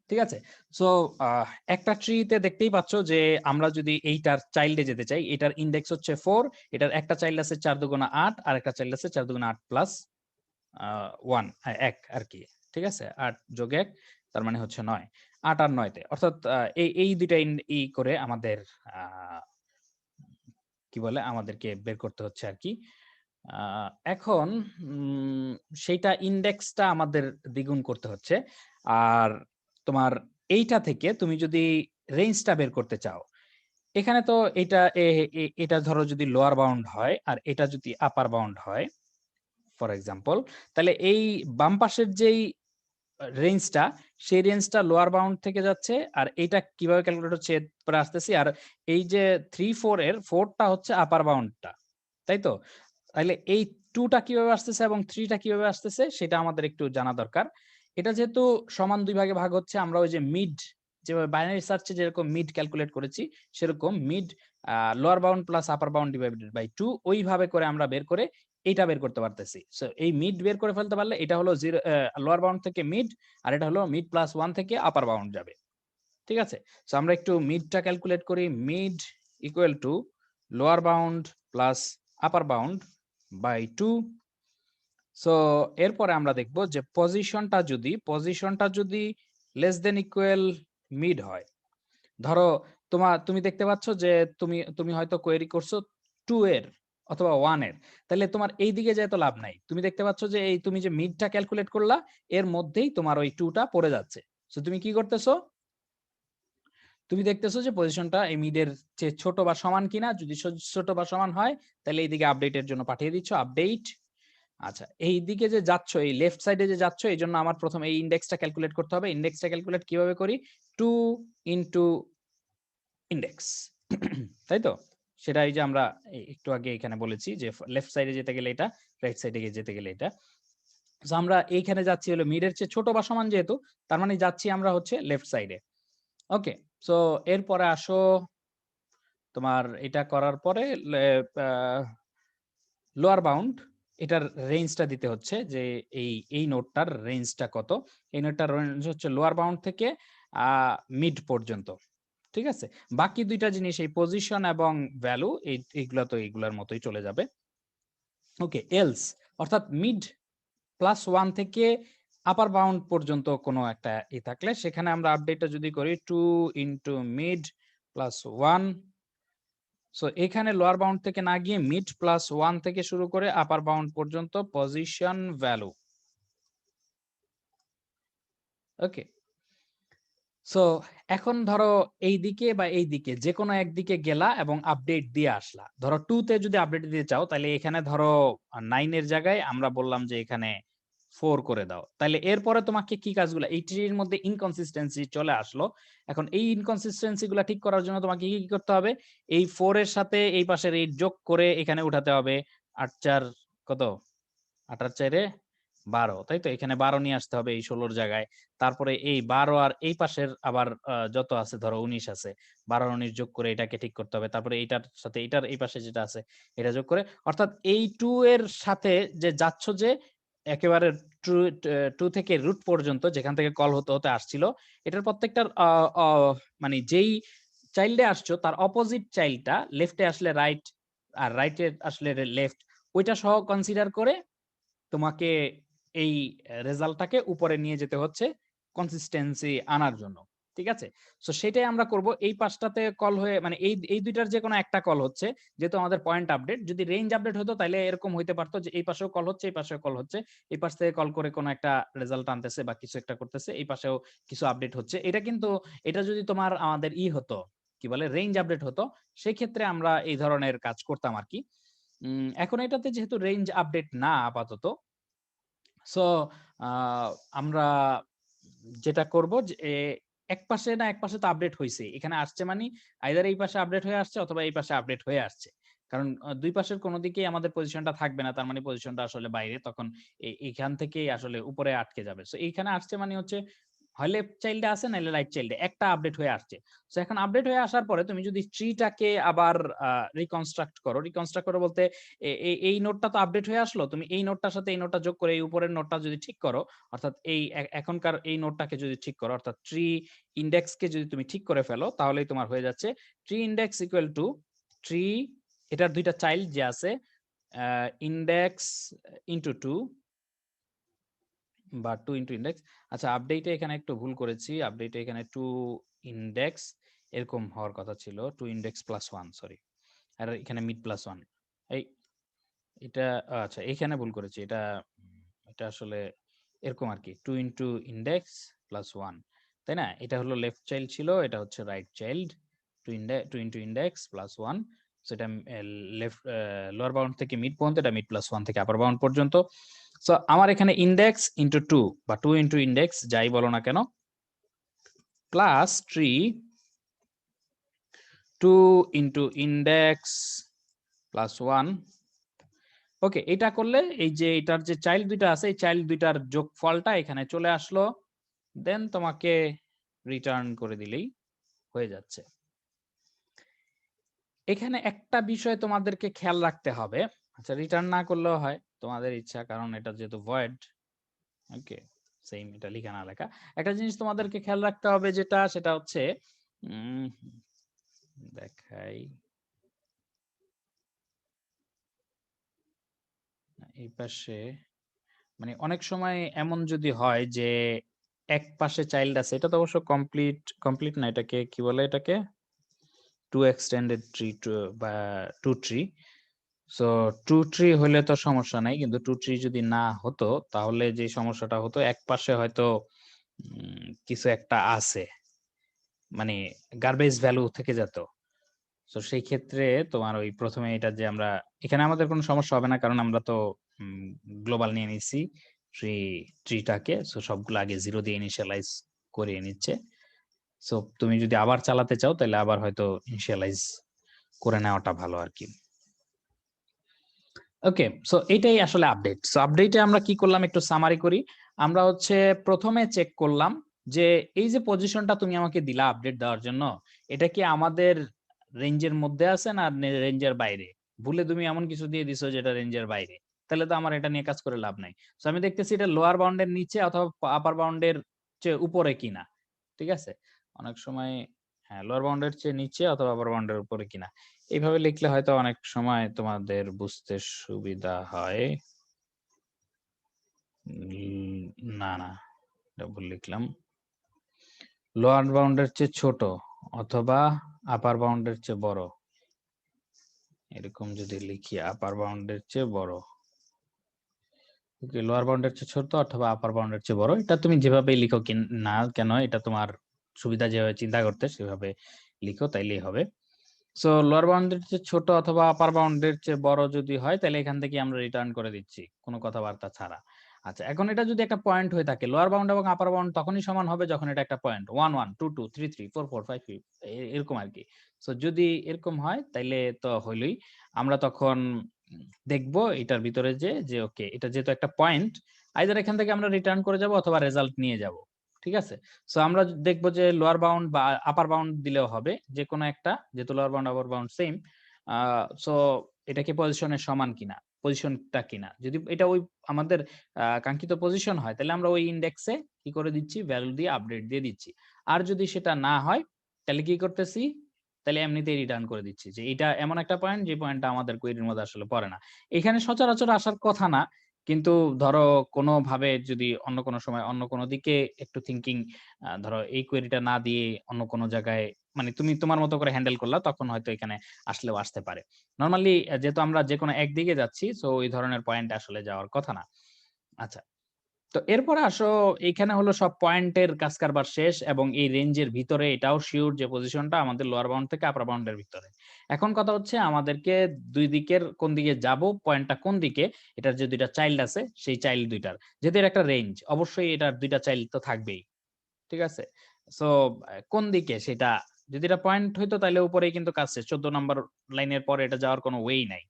ঠিক আছে, সো একটা ট্রিতে দেখতেই পাচ্ছ যে আমরা যদি এইটার চাইল্ডে যেতে চাই, এটার ইন্ডেক্স হচ্ছে 4, এটার একটা চাইল্ড আছে 4 দুগুণা 8 আর একটা চাইল্ড আছে 4 দুগুণা 8 প্লাস 1 এক আর কি। ঠিক আছে, 8 যোগ 1 তার মানে হচ্ছে 9, 8 আর 9 তে, অর্থাৎ এই দুইটা ই করে আমাদের কি বলে আমাদেরকে বের করতে হচ্ছে আর কি। এখন সেইটা ইন্ডেক্সটা আমাদের দ্বিগুণ করতে হচ্ছে। আর তোমার এইটা থেকে তুমি যদি রেঞ্জটা বের করতে চাও, এখানে তো এটা ধরো যদি লোয়ার বাউন্ড হয় আর এটা যদি আপার বাউন্ড হয় ফর এক্সাম্পল, তাহলে এই বাম পাশের যেই রেঞ্জটা, সেই রেঞ্জটা লোয়ার বাউন্ড থেকে যাচ্ছে, আর এইটা কিভাবে ক্যালকুলেট হচ্ছে এরপরে আসতেছি। আর এই যে 3 4 এর 4টা হচ্ছে আপার বাউন্ডটা, তাই তো? তাহলে এই 2টা কিভাবে আসতেছে এবং 3টা কিভাবে আসতেছে সেটা আমাদের একটু জানা দরকার। এটা যেহেতু সমান দুই ভাগে ভাগ হচ্ছে, আমরা ওই যে মিড, যেভাবে বাইনারি সার্চে যেরকম মিড ক্যালকুলেট করেছি সেরকম mid lower bound plus upper bound divided by 2 ওইভাবে করে আমরা বের করে এটা বের করতে পারতেছি। সো এই মিড বের করে ফেলতে পারলে এটা হলো লোয়ার বাউন্ড থেকে মিড, আর এটা হলো মিড প্লাস 1 থেকে আপার বাউন্ড যাবে। ঠিক আছে, সো আমরা একটু মিডটা ক্যালকুলেট করি। Mid equal to lower bound plus upper bound by 2। So এরপরে আমরা দেখব যে পজিশনটা যদি লেস দেন ইকুয়াল মিড হয়, ধরো তুমি দেখতে পাচ্ছ যে তুমি হয়তো কোয়েরি করছো 2 এর অথবা 1 এর, তাহলে তোমার এই দিকে যায় তো লাভ নাই। তুমি দেখতে পাচ্ছ যে এই তুমি যে মিডটা ক্যালকুলেট করলা এর মধ্যেই তোমার ওই 2টা পড়ে যাচ্ছে। সো তুমি কি করতেছো, তুমি দেখতেছো যে পজিশনটা এই মিডের চেয়ে ছোট বা সমান কিনা, যদি ছোট বা সমান হয় তাহলে এইদিকে আপডেটের জন্য পাঠিয়ে দিচ্ছ আপডেট। আচ্ছা, এই দিকে যে যাচ্ছ, এই লেফট সাইডে যে যাচ্ছ, এই জন্য আমার প্রথমে এই ইন্ডেক্সটা ক্যালকুলেট করতে হবে। ইন্ডেক্সটা ক্যালকুলেট কিভাবে করি, 2 ইনটু ইন্ডেক্স, তাই তো? সেটা এই যে আমরা একটু আগে এখানে বলেছি যে লেফট সাইডে যেতে গেলে এটা, রাইট সাইডে যেতে গেলে এটা। সো আমরা এইখানে যাচ্ছি হলো মিডের চেয়ে ছোট বা সমান যেহেতু, তার মানে যাচ্ছি আমরা হচ্ছে লেফট সাইডে। ওকে, সো এরপরে আসো তোমার এটা করার পরে লোয়ার বাউন্ড, এটার রেঞ্জটা দিতে হচ্ছে যে এই নোটটার রেঞ্জটা কত। এই নোটটার রেঞ্জ হচ্ছে লোয়ার বাউন্ড থেকে মিড পর্যন্ত। ঠিক আছে, বাকি দুইটা জিনিস এই পজিশন এবং ভ্যালু এইগুলা তো এইগুলার মতোই চলে যাবে। ওকে, এলস অর্থাৎ মিড প্লাস 1 থেকে আপার বাউন্ড পর্যন্ত কোনো একটা থাকলে সেখানে আমরা আপডেটটা যদি করি 2 ইনটু মিড প্লাস 1। সো এখানে লোয়ার বাউন্ড থেকে না গিয়ে মিড প্লাস 1 থেকে শুরু করে আপার বাউন্ড পর্যন্ত পজিশন ভ্যালু। ওকে, সো এখন ধরো এই দিকে বা এই দিকে যে কোনো একদিকে গেলা এবং আপডেট দিয়ে আসলা। ধরো 2 তে যদি আপডেট দিতে চাও তাহলে এখানে ধরো 9 এর জায়গায় আমরা বললাম যে এখানে 4 করে দাও, তাহলে এরপরে তোমাকে কি কাজগুলো, এই ট্রির মধ্যে ইনকনসিস্টেন্সি চলে আসলো। এখন এই ইনকনসিস্টেন্সি গুলা ঠিক করার জন্য তোমাকে কি করতে হবে, এই 4 এর সাথে এই পাশের 8 যোগ করে এখানে উঠাতে হবে। 8 4 কত, 8 আর 4 12, তাই তো? এখানে 12 নিয়ে আসতে হবে এই 16 এর জায়গায়। তারপরে এই 12 আর এই পাশের আবার যত আছে, ধরো 19 আছে, 12 আর 19 যোগ করে এটাকে ঠিক করতে হবে। তারপরে এইটার সাথে এটার এই পাশে যেটা আছে এটা যোগ করে, অর্থাৎ এই 2 এর সাথে যে যাচ্ছ, যে একেবারে 2 থেকে রুট পর্যন্ত যেখান থেকে কল হতে হতে আসছিল, এটার প্রত্যেকটার মানে যেই চাইল্ডে আসছো তার অপোজিট চাইল্ডটা লেফটে আসলে রাইট আর রাইটে আসলে লেফট, ওইটা সহ কনসিডার করে তোমাকে এই রেজাল্টটাকে উপরে নিয়ে যেতে হচ্ছে কনসিস্টেন্সি আনার জন্য। ঠিক আছে? সো সেটাই আমরা করব। এই পাশটাতে কল হয়ে, মানে এই দুইটার যে কোনো একটা কল হচ্ছে, যেহেতু আমাদের পয়েন্ট আপডেট। যদি রেঞ্জ আপডেট হতো তাহলে এরকম হইতে পারতো যে এই পাশেও কল হচ্ছে, এই পাশেও কল হচ্ছে, এই পাশ থেকে কল করে কোনো একটা রেজাল্ট আনতেছে বা কিছু একটা করতেছে, এই পাশেও কিছু আপডেট হচ্ছে। এটা কিন্তু, এটা যদি তোমার আমাদের হতো, কি বলে, রেঞ্জ আপডেট হতো, সেই ক্ষেত্রে আমরা এই ধরনের কাজ করতাম আর কি। এখন এটাতে যেহেতু রেঞ্জ আপডেট না আপাতত, সো আমরা যেটা করব যে এক পাশে না এক পাশে তো আপডেট হইছে, এখানে আসছে মানে আইদার এই পাশে আপডেট হয়ে আসছে অথবা এই পাশে আপডেট হয়ে আসছে। কারণ দুই পাশের কোনো দিকেই আমাদের পজিশনটা থাকবে না, তার মানে পজিশনটা আসলে বাইরে, তখন এইখান থেকেই আসলে উপরে আটকে যাবে। সো এইখানে আসছে মানে হচ্ছে হয় লেফট চাইল্ডে আছে নাইলে রাইট চাইল্ডে একটা আপডেট হয়ে আসছে। সো এখন আপডেট হয়ে আসার পরে তুমি যদি ট্রিটাকে আবার রিকনস্ট্রাক্ট করো বলতে এই নোটটা তো আপডেট হয়ে আসলো, তুমি এই নোটটার সাথে এই নোটটা যোগ করে এই উপরের নোটটা যদি ঠিক করো, অর্থাৎ এই এখনকার এই নোটটাকে যদি ঠিক করো, অর্থাৎ ট্রি ইন্ডেক্সকে যদি তুমি ঠিক করে ফেলো, তাহলেই তোমার হয়ে যাচ্ছে tree index equal to tree, এটার দুইটা চাইল্ড যে আছে, ইন্ডেক্স ইনটু 2 বা 2 ইনটু ইন্ডেক্স। আচ্ছা, আপডেটে এখানে একটু ভুল করেছি, আপডেটে এখানে 2 ইন্ডেক্স এরকম হওয়ার কথা ছিল, 2 ইন্ডেক্স প্লাস 1, সরি, আর এখানে মিড প্লাস 1। এই এটা, আচ্ছা এখানে ভুল করেছি, এটা এটা আসলে এরকম আর কি, 2 ইনটু ইন্ডেক্স প্লাস 1, তাই না? এটা হলো লেফট চাইল্ড ছিল, এটা হচ্ছে right child, 2 into index plus 1। সেটা লেফট লোয়ার বাউন্ড থেকে মিড পর্যন্ত, এটা মিড প্লাস 1 থেকে আপার বাউন্ড পর্যন্ত। সো আমার এখানে ইন্ডেক্স ইনটু 2 বা 2 ইনটু ইন্ডেক্স যাই বলো না কেন, plus tree 2 into index plus 1। ওকে, এটা করলে এই যে এটার যে চাইল্ড দুইটা আছে, এই চাইল্ড দুইটার যোগফলটা এখানে চলে আসলো, দেন তোমাকে রিটার্ন করে দিলেই হয়ে যাচ্ছে। এখানে একটা বিষয় তোমাদেরকে খেয়াল রাখতে হবে, আচ্ছা রিটার্ন না করলেও হয়, তোমাদের ইচ্ছা, কারণ এটা যেহেতু ভয়েড। ওকে, সেম এটা লেখা না লেখা, একটা জিনিস তোমাদেরকে খেয়াল রাখতে হবে, যেটা সেটা হচ্ছে দেখাই, এই পাশে মানে অনেক সময় এমন যদি হয় যে এক পাশে চাইল্ড আছে, এটা তো অবশ্য কমপ্লিট না, এটাকে কি বলে, এটাকে টু এক্সটেন্ডেড ট্রি বা two tree. So two tree হলে তো সমস্যা নাই, কিন্তু টু ট্রি যদি না হতো তাহলে যে সমস্যাটা হতো, এক পাশে হয়তো কিছু একটা আছে, মানে গার্বেজ ভ্যালু থেকে যেত। তো সেই ক্ষেত্রে তোমার ওই প্রথমে এটা যে আমরা এখানে আমাদের কোনো সমস্যা হবে না, কারণ আমরা তো গ্লোবাল নিয়ে নিছি ট্রিটাকে, সো সবগুলো আগে 0 দিয়ে ইনিশিয়ালাইজ করিয়ে নিচ্ছে। সো তুমি যদি আবার চালাতে চাও তাহলে আবার হয়তো ইনিশিয়ালাইজ করে নেওয়াটা ভালো আর কি। ওকে, সো এটাই আসলে আপডেট। সো আপডেটে আমরা কি করলাম একটু সামারি করি। আমরা হচ্ছে প্রথমে চেক করলাম যে এই যে পজিশনটা তুমি আমাকে দিলা আপডেট দেওয়ার জন্য, এটা কি আমাদের রেঞ্জের মধ্যে আছে না রেঞ্জের বাইরে। ভুলে তুমি এমন কিছু দিয়ে দিছো যেটা রেঞ্জের বাইরে, তাহলে তো আমার এটা নিয়ে কাজ করে লাভ নাই। সো আমি দেখতেছি এটা লোয়ার বাউন্ডের নিচে অথবা আপার বাউন্ডের চেয়ে উপরে কিনা। ঠিক আছে, অনেক সময় হ্যাঁ লোয়ার বাউন্ডের চেয়ে নিচে অথবা আপার বাউন্ডের উপরে কিনা, এইভাবে লিখলে হয়তো অনেক সময় তোমাদের বুঝতে সুবিধা হয়। না না, এটা ভুল লিখলাম, লোয়ার বাউন্ডের চেয়ে ছোট অথবা আপার বাউন্ডের চেয়ে বড়, এরকম যদি লিখি আপার বাউন্ডের চেয়ে বড়, ওকে, লোয়ার বাউন্ডের চেয়ে ছোট অথবা আপার বাউন্ডের চেয়ে বড়, এটা তুমি যেভাবে লিখো না কেন, এটা তোমার সুবিধা যেভাবে চিন্তা করতে সেভাবে লিখো, তাইলেই হবে। সো লোয়ার বাউন্ডের চেয়ে ছোট অথবা আপার বাউন্ডের চেয়ে বড় যদি হয়, তাহলে এখান থেকে আমরা রিটার্ন করে দিচ্ছি কোনো কথাবার্তা ছাড়া। আচ্ছা, এখন এটা যদি একটা পয়েন্ট হয়ে থাকে, লোয়ার বাউন্ড এবং আপার বাউন্ড তখনই সমান হবে যখন এটা একটা পয়েন্ট 1 1 2 2 3 3 4 4 5 5 এরকম আরকি। সো যদি এরকম হয় তাইলে তো হইলই। আমরা তখন দেখব এটার ভিতরে যে ওকে এটা যেহেতু একটা পয়েন্ট, আইদার এখান থেকে আমরা রিটার্ন করে যাব অথবা রেজাল্ট নিয়ে যাব। ঠিক আছে? সো আমরা দেখব যে লোয়ার বাউন্ড বা আপার বাউন্ড দিলেও হবে। যেকোনো একটা, যেহেতু lower bound upper bound same. Uh so এটা কি পজিশনের সমান কিনা? পজিশনটা কিনা? যদি এটা ওই আমাদের কাঙ্ক্ষিত পজিশন হয় তাহলে আমরা ওই ইনডেক্সে কি করে দিচ্ছি? ভ্যালু দিয়ে আপডেট দিয়ে দিচ্ছি। আর যদি সেটা না হয় তাহলে কি করতেছি? তাহলে এমনিতেই রিটার্ন করে দিচ্ছি যে এটা এমন একটা পয়েন্ট যে পয়েন্টটা আমাদের কোয়েরির মধ্যে আসলে পড়ে না। এখানে সচরাচর আসার কথা না। কিন্তু ধরো কোনোভাবে যদি অন্য কোনো সময় অন্য কোনো দিকে একটু থিংকিং ধরো এই কোয়েরিটা না দিয়ে অন্য কোনো জায়গায় মানে তুমি তোমার মতো করে হ্যান্ডেল করলা তখন হয়তো এখানে আসলেও আসতে পারে। নরমালি যেহেতু আমরা যেকোনো একদিকে যাচ্ছি সো ওই ধরনের পয়েন্টে আসলে যাওয়ার কথা না। আচ্ছা। তো এরপরে আসো এইখানে হলো সব পয়েন্টের কাজ-কারবার শেষ এবং এই রেঞ্জের ভিতরে এটাও সিউর যে পজিশনটা আমাদের লোয়ার বাউন্ড থেকে আপার বাউন্ড এর ভিতরে। এখন কথা হচ্ছে আমাদেরকে ২ দিকের কোন দিকে যাবো, পয়েন্টটা কোন দিকে, এটার যে ২ টা চাইল্ড আছে সেই চাইল্ড ২ টার। যেহেতু এর একটা রেঞ্জ, অবশ্যই এটার ২ টা চাইল্ড তো থাকবেই। ঠিক আছে? সো কোন দিকে সেটা যদি এটা পয়েন্ট হইতো তাইলে উপরেই কিন্তু কাজ শেষ। ১৪ নাম্বার লাইনের পরে এটা যাওয়ার কোনো ওয়েই নাই।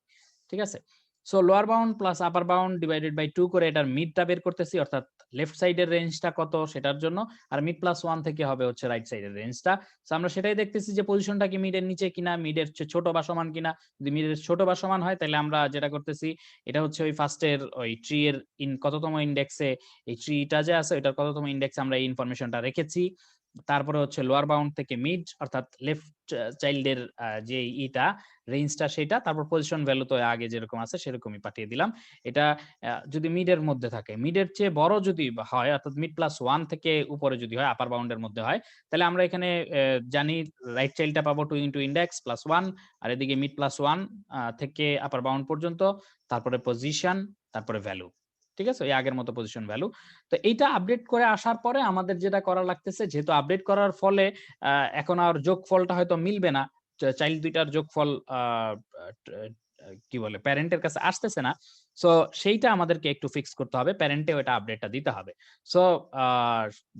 ঠিক আছে? So lower bound plus upper bound divided by 2 করে এটার মিডটা বের করতেছি। অর্থাৎ লেফট সাইডের রেঞ্জটা কত সেটার জন্য। আর মিড প্লাস 1 থেকে হবে হচ্ছে রাইট সাইডের রেঞ্জটা। সো আমরা সেটাই দেখতেছি যে পজিশনটা কি মিডের নিচে কিনা, মিডের চেয়ে ছোট বা সমান কিনা। যদি মিডের ছোট বা সমান হয় তাইলে আমরা যেটা করতেছি এটা হচ্ছে ওই ফার্স্ট এর ওই ট্রি এর কততম ইনডেক্সে এই ট্রিটা যে আছে ওইটার কততম ইনডেক্সে আমরা এই ইনফরমেশনটা রেখেছি। তারপরে হচ্ছে লোয়ার বাউন্ড থেকে মিড অর্থাৎ লেফট চাইল্ড এর যে রেঞ্জটা সেটা। তারপর পজিশন ভ্যালু তো আগে যেরকম আছে সেরকমই পাঠিয়ে দিলাম। এটা যদি মিডের মধ্যে থাকে, মিডের চেয়ে বড় যদি হয় অর্থাৎ মিড প্লাস 1 থেকে উপরে যদি হয় আপার বাউন্ড এর মধ্যে হয়, তাহলে আমরা এখানে জানি রাইট চাইল্ডটা পাবো 2 ইনটু ইনডেক্স প্লাস 1 আর এদিকে মিড প্লাস 1 থেকে আপার বাউন্ড পর্যন্ত, তারপরে পজিশন, তারপরে ভ্যালু। ঠিক আছে? ওই আগের মতো পজিশন ভ্যালু। তো এইটা আপডেট করে আসার পরে আমাদের যেটা করা লাগতেছে যেহেতু আপডেট করার ফলে আ এখন আর যোগফলটা হয়তো মিলবে না। চাইল্ড ২ টার যোগফল আ কি বলে প্যারেন্ট এর কাছে আসতেছে না। সো সেইটা আমাদেরকে একটু ফিক্স করতে হবে। প্যারেন্টেও এটা আপডেটটা দিতে হবে। সো আ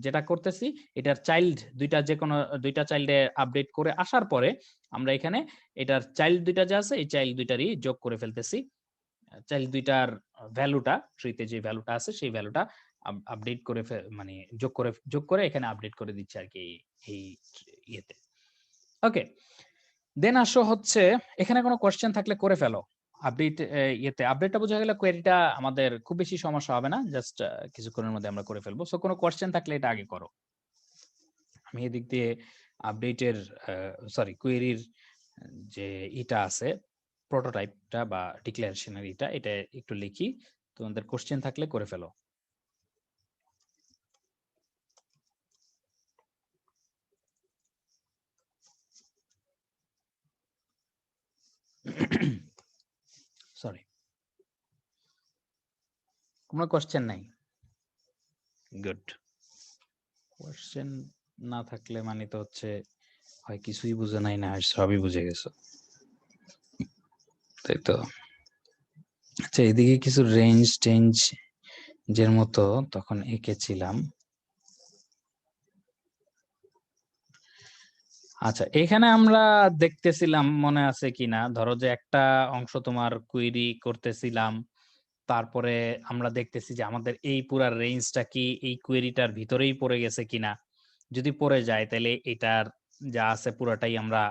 যেটা করতেছি এটার চাইল্ড ২ টা যেকোনো ২ টা চাইল্ডে আপডেট করে আসার পরে আমরা এখানে এটার চাইল্ড ২ টা যে আছে এই চাইল্ড ২ টারই যোগ করে ফেলতেছি। চাইল্ড ২ টার ভ্যালুটা ট্রিতে যে ভ্যালুটা আছে সেই ভ্যালুটা আপডেট করে মানে যোগ করে এখানে আপডেট করে দিচ্ছি আরকি এই ইয়েতে। ওকে। দেন আসো হচ্ছে এখানে কোন কোয়েশ্চেন থাকলে করে ফেলো। আপডেট ইয়েতে আপডেটটা বোঝা গেলে কোয়েরিটা আমাদের খুব বেশি সমস্যা হবে না। জাস্ট কিছুক্ষণের মধ্যে আমরা করে ফেলবো। সো কোন কোয়েশ্চেন থাকলে এটা আগে করো। আমি এদিক দিয়ে আপডেটের সরি কোয়েরির যে ইটা আছে প্রোটোটাইপটা বা ডিক্লারেশন এর এটা একটু লিখি। তোমাদের কোশ্চেন থাকলে করে ফেলো। সরি। কোনো কোশ্চেন নাই? গুড। কোশ্চেন না থাকলে মানে তো হচ্ছে হয় কিছুই বুঝে নাই না হয় সবই বুঝে গেছো। তাই তো? আচ্ছা এদিকে কিছু টেঞ্জ যের মতো তখন এঁকেছিলাম। আচ্ছা এখানে আমরা দেখতেছিলাম মনে আছে কিনা ধরো যে একটা অংশ তোমার কুয়েরি করতেছিলাম। তারপরে আমরা দেখতেছি যে আমাদের এই পুরা রেঞ্জটা কি এই কোয়েরিটার ভিতরেই পড়ে গেছে কিনা। যদি পড়ে যায় তাহলে এটার যা আছে পুরাটাই আমরা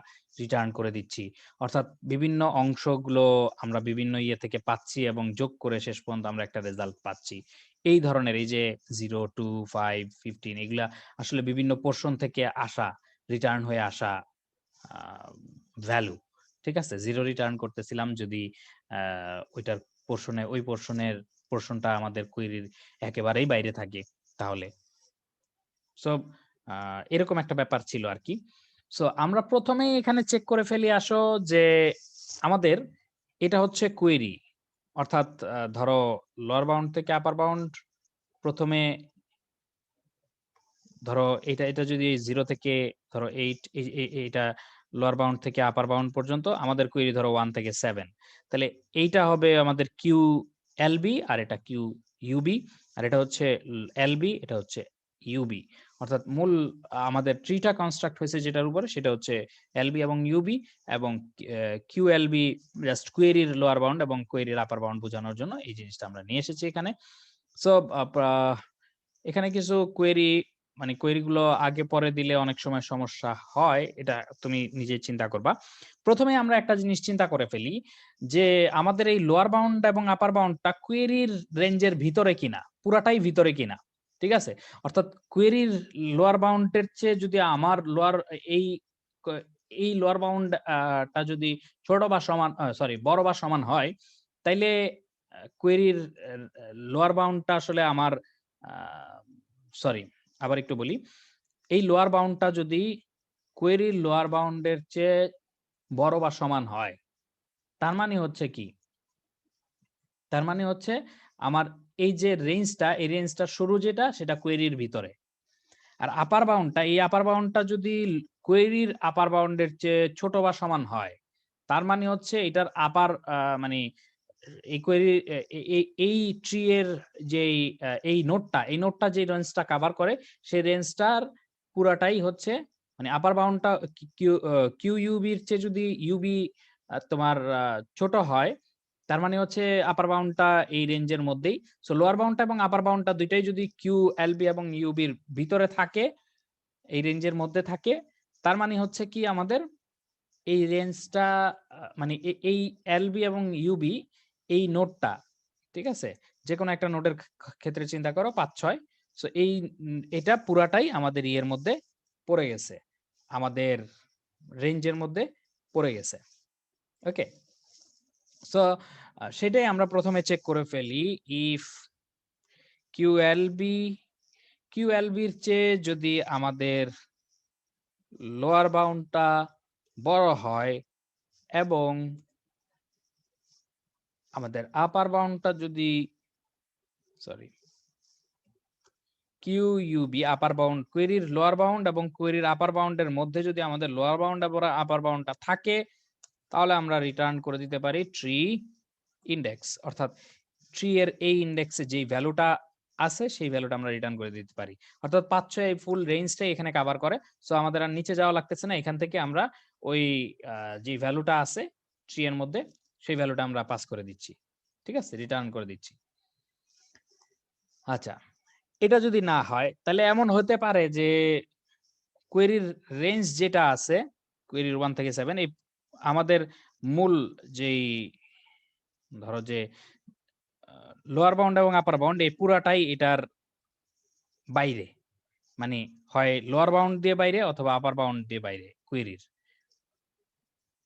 রিটার্ন করে দিচ্ছি। অর্থাৎ বিভিন্ন অংশগুলো আমরা বিভিন্ন ইয়ে থেকে পাচ্ছি এবং যোগ করে শেষ পর্যন্ত আমরা একটা রেজাল্ট পাচ্ছি। এই ধরনের এই যে 0, 2, 5, 15 এগুলা আসলে বিভিন্ন পোরশন থেকে আসা, রিটার্ন হয়ে আসা আ ভ্যালু। ঠিক আছে? 0 রিটার্ন করতেছিলাম যদি ওইটার ওই পোরশনটা আমাদের কুয়েরির একেবারেই বাইরে থাকে তাহলে। সো আ এরকম একটা ব্যাপার ছিল আরকি। সো আমরা ১ম এই এখানে চেক করে ফেলি আসো যে আমাদের এটা হচ্ছে কুয়েরি। অর্থাৎ ধরো লোয়ার বাউন্ড থেকে আপার বাউন্ড ১ম এ ধরো এটা যদি 0 থেকে ধরো 8 এইটা লোয়ার বাউন্ড থেকে আপার বাউন্ড পর্যন্ত আমাদের কোয়েরি ধরো 1 থেকে 7 তাহলে এইটা হবে আমাদের QLB আর এটা QUB আর এটা হচ্ছে এলবি, এটা হচ্ছে ইউবি। অর্থাৎ মূল আমাদের ট্রিটা কনস্ট্রাক্ট হয়েছে যেটার উপরে, সেটা হচ্ছে এলবি এবং ইউবি, এবং কিউএলবি জাস্ট কোয়েরির লোয়ার বাউন্ড এবং কোয়েরির আপার বাউন্ড বোঝানোর জন্য এই জিনিসটা আমরা নিয়ে এসেছি এখানে। সো এখানে কিছু কোয়েরি, মানে কোয়েরি গুলো আগে পরে দিলে অনেক সময় সমস্যা হয়, এটা তুমি নিজে চিন্তা করবা। প্রথমে আমরা একটা জিনিস চিন্তা করে ফেলি যে আমাদের এই লোয়ার বাউন্ড এবং আপার বাউন্ডটা কোয়েরির রেঞ্জের ভিতরে কিনা, পুরাটাই ভিতরে কিনা। ঠিক আছে, অর্থাৎ কোয়েরির লোয়ার বাউন্ডের চেয়ে যদি আমার লোয়ার এই এই লোয়ার বাউন্ড টা যদি ছোট বা সমান, সরি, বড় বা সমান হয়, তাইলে কোয়েরির লোয়ার বাউন্ডটা আসলে আমার, সরি, আবার একটু বলি, এই লোয়ার বাউন্ডটা যদি কোয়েরির লোয়ার বাউন্ডের চেয়ে বড় বা সমান হয়, তার মানে হচ্ছে কি, তার মানে হচ্ছে আমার এই যে রেঞ্জটা, এই রেঞ্জটা শুরু যেটা, সেটা কোয়েরির ভিতরে। আর আপার বাউন্ডটা, এই আপার বাউন্ডটা যদি কোয়েরির আপার বাউন্ডের চেয়ে ছোট বা সমান হয়, তার মানে হচ্ছে এটার আপার, মানে এই কোয়েরি, এই ট্রি এর যেই এই নোডটা, এই নোডটা যে রেঞ্জটা কভার করে, সেই রেঞ্জটার পুরাটাই হচ্ছে, মানে আপার বাউন্ডটা কিউ ইউবির চেয়ে যদি ইউবি তোমার ছোট হয়, তার মানে হচ্ছে আপার বাউন্ডটা এই রেঞ্জের মধ্যেই। সো লোয়ার বাউন্ডটা এবং আপার বাউন্ডটা দুইটাই যদি কিউ এলবি এবং ইউবির ভিতরে থাকে, এই রেঞ্জের মধ্যে থাকে, তার মানে হচ্ছে কি আমাদের এই রেঞ্জটা, মানে এই এলবি এবং ইউবি, এই নোডটা, ঠিক আছে, যে কোনো একটা নোডের ক্ষেত্রে চিন্তা করো 5-6। সো এই এটা পুরাটাই আমাদের ইয়ের মধ্যে পড়ে গেছে, আমাদের রেঞ্জের মধ্যে পড়ে গেছে। ওকে, সো সেটাই আমরা প্রথমে চেক করে ফেলি। ইফ কিউএলবি, কিউএলবির চেয়ে যদি আমাদের লোয়ার বাউন্ডটা বড় হয় এবং আমাদের আপার বাউন্ডটা যদি, sorry, Q UB upper bound, কোয়েরির লোয়ার বাউন্ড এবং কোয়েরির আপার বাউন্ডের মধ্যে যদি আমাদের লোয়ার বাউন্ড এবং আপার বাউন্ডটা থাকে, তাহলে আমরা রিটার্ন করে দিতে পারি ট্রি ইন্ডেক্স। অর্থাৎ ট্রি এর এই ইন্ডেক্সে যেই ভ্যালুটা আছে, সেই ভ্যালুটা আমরা রিটার্ন করে দিতে পারি। অর্থাৎ 5-6 এই ফুল রেঞ্জটাই এখানে কভার করে। সো আমাদের আর নিচে যাওয়া লাগতেছে না, এখান থেকে আমরা ওই যে ভ্যালুটা আছে ট্রি এর মধ্যে, সেই ভ্যালুটা আমরা পাস করে দিচ্ছি। ঠিক আছে, রিটার্ন করে দিচ্ছি। আচ্ছা, এটা যদি না হয়, তাহলে এমন হতে পারে যে কোয়েরির রেঞ্জ যেটা আছে, কোয়েরির 1 থেকে 7, এই আমাদের মূল যেই, ধরো যে লোয়ার বাউন্ড এবং আপার বাউন্ড, এই পুরাটাই এটার বাইরে, মানে হয় লোয়ার বাউন্ড দিয়ে বাইরে অথবা আপার বাউন্ড দিয়ে বাইরে কোয়েরির।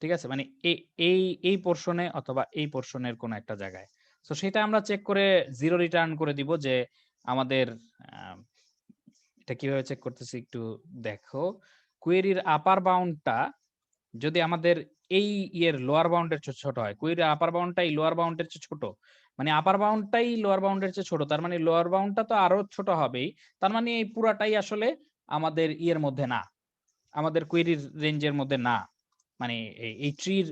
ঠিক আছে, মানে এই এই এই পোরশনে অথবা এই পোরশনের কোন একটা জায়গায়। তো সেটা আমরা চেক করে 0 রিটার্ন করে দিব যে আমাদের, এটা কিভাবে চেক করতেছি একটু দেখো। কোয়েরির আপার বাউন্ডটা যদি আমাদের এই ইয়ের লোয়ার বাউন্ডের চেয়ে ছোট হয়, কোয়েরির আপার বাউন্ডটাই লোয়ার বাউন্ডের চেয়ে ছোট, মানে আপার বাউন্ডটাই লোয়ার বাউন্ডের চেয়ে ছোট, তার মানে লোয়ার বাউন্ডটা তো আরো ছোট হবেই। তার মানে এই পুরাটাই আসলে আমাদের ইয়ের মধ্যে না, আমাদের কোয়েরির রেঞ্জের মধ্যে না, মানে এই ট্রির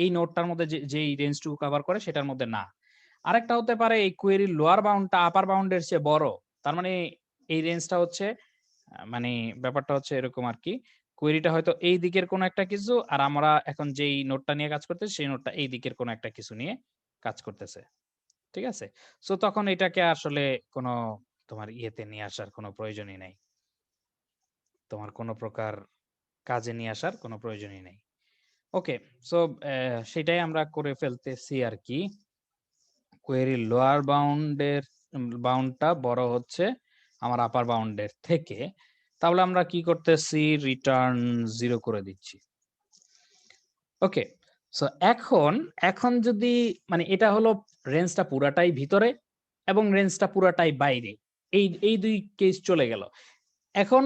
এই নোডটার মধ্যে যেই রেঞ্জটুকু কভার করে সেটার মধ্যে না। আরেকটা হতে পারে এই কোয়েরির লোয়ার বাউন্ডটা আপার বাউন্ডের চেয়ে বড়, তার মানে এই রেঞ্জটা হচ্ছে, মানে ব্যাপারটা হচ্ছে এরকম আর কি, কোয়েরিটা হয়তো এই দিকের কোনো একটা কিছু, আর আমরা এখন যেই নোটটা নিয়ে কাজ করতেছি সেই নোটটা এই দিকের কোনো একটা কিছু নিয়ে কাজ করতেছে। ঠিক আছে, সো তখন এটাকে আসলে কোনো তোমার ইয়েতে নিয়ে আসার কোনো প্রয়োজনই নাই, তোমার কোনো প্রকার কাজে নিয়ে আসার কোনো প্রয়োজনই নাই। ওকে, সো সেটাই আমরা করে ফেলতেছি আর কি। কোয়েরির লোয়ার বাউন্ডের বাউন্ডটা বড় হচ্ছে আমার আপার বাউন্ডের থেকে, তাহলে আমরা কি করতেছি, রিটার্ন 0 করে দিচ্ছি। ওকে, সো এখন এখন যদি, মানে এটা হলো রেঞ্জটা পুরাটাই ভিতরে এবং রেঞ্জটা পুরাটাই বাইরে, এই দুই কেস চলে গেল। এখন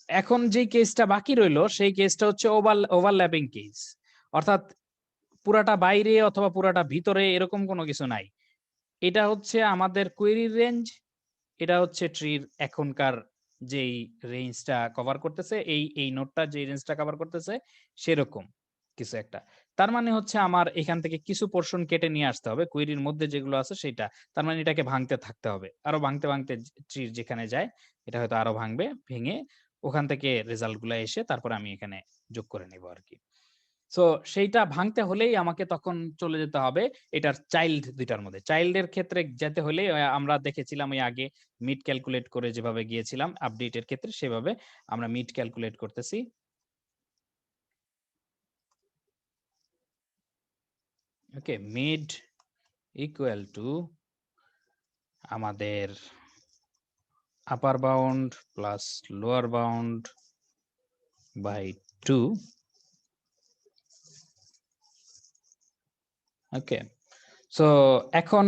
এখন যেই কেসটা বাকি রইলো সেই কেসটা হচ্ছে ওভারল্যাপিং কেস। অর্থাৎ পুরাটা বাইরে অথবা পুরাটা ভিতরে এরকম কোনো কিছু নাই। এটা হচ্ছে আমাদের কোয়েরির রেঞ্জ, এটা হচ্ছে ট্রির এখনকার যেই রেঞ্জটা কভার করতেছে, এই নোডটা যে রেঞ্জটা কভার করতেছে সেরকম। কিছু একটা। তার মানে হচ্ছে আমার এখান থেকে কিছু পোরশন কেটে নিয়ে আসতে হবে। কোয়েরির মধ্যে যেগুলো আছে সেইটা। তার মানে এটাকে ভাঙতে থাকতে হবে। আরো ভাঙতে ট্রির যেখানে যায় এটা হয়তো আরো ভাঙবে। ভেঙে ওখান থেকে রেজাল্ট গুলা এসে তারপরে আমি এখানে যোগ করে নিব আরকি। সো সেইটা ভাঙতে হলেই আমাকে তখন চলে যেতে হবে এটার চাইল্ড ২ টার মধ্যে। চাইল্ড এর ক্ষেত্রে যেতে হলে আমরা দেখেছিলাম ওই আগে মিড ক্যালকুলেট করে যেভাবে গিয়েছিলাম আপডেট এর ক্ষেত্রে সেভাবে আমরা মিড ক্যালকুলেট করতেছি। ওকে, মিড ইকুয়াল টু আমাদের upper bound plus lower bound by 2। Okay, so এখন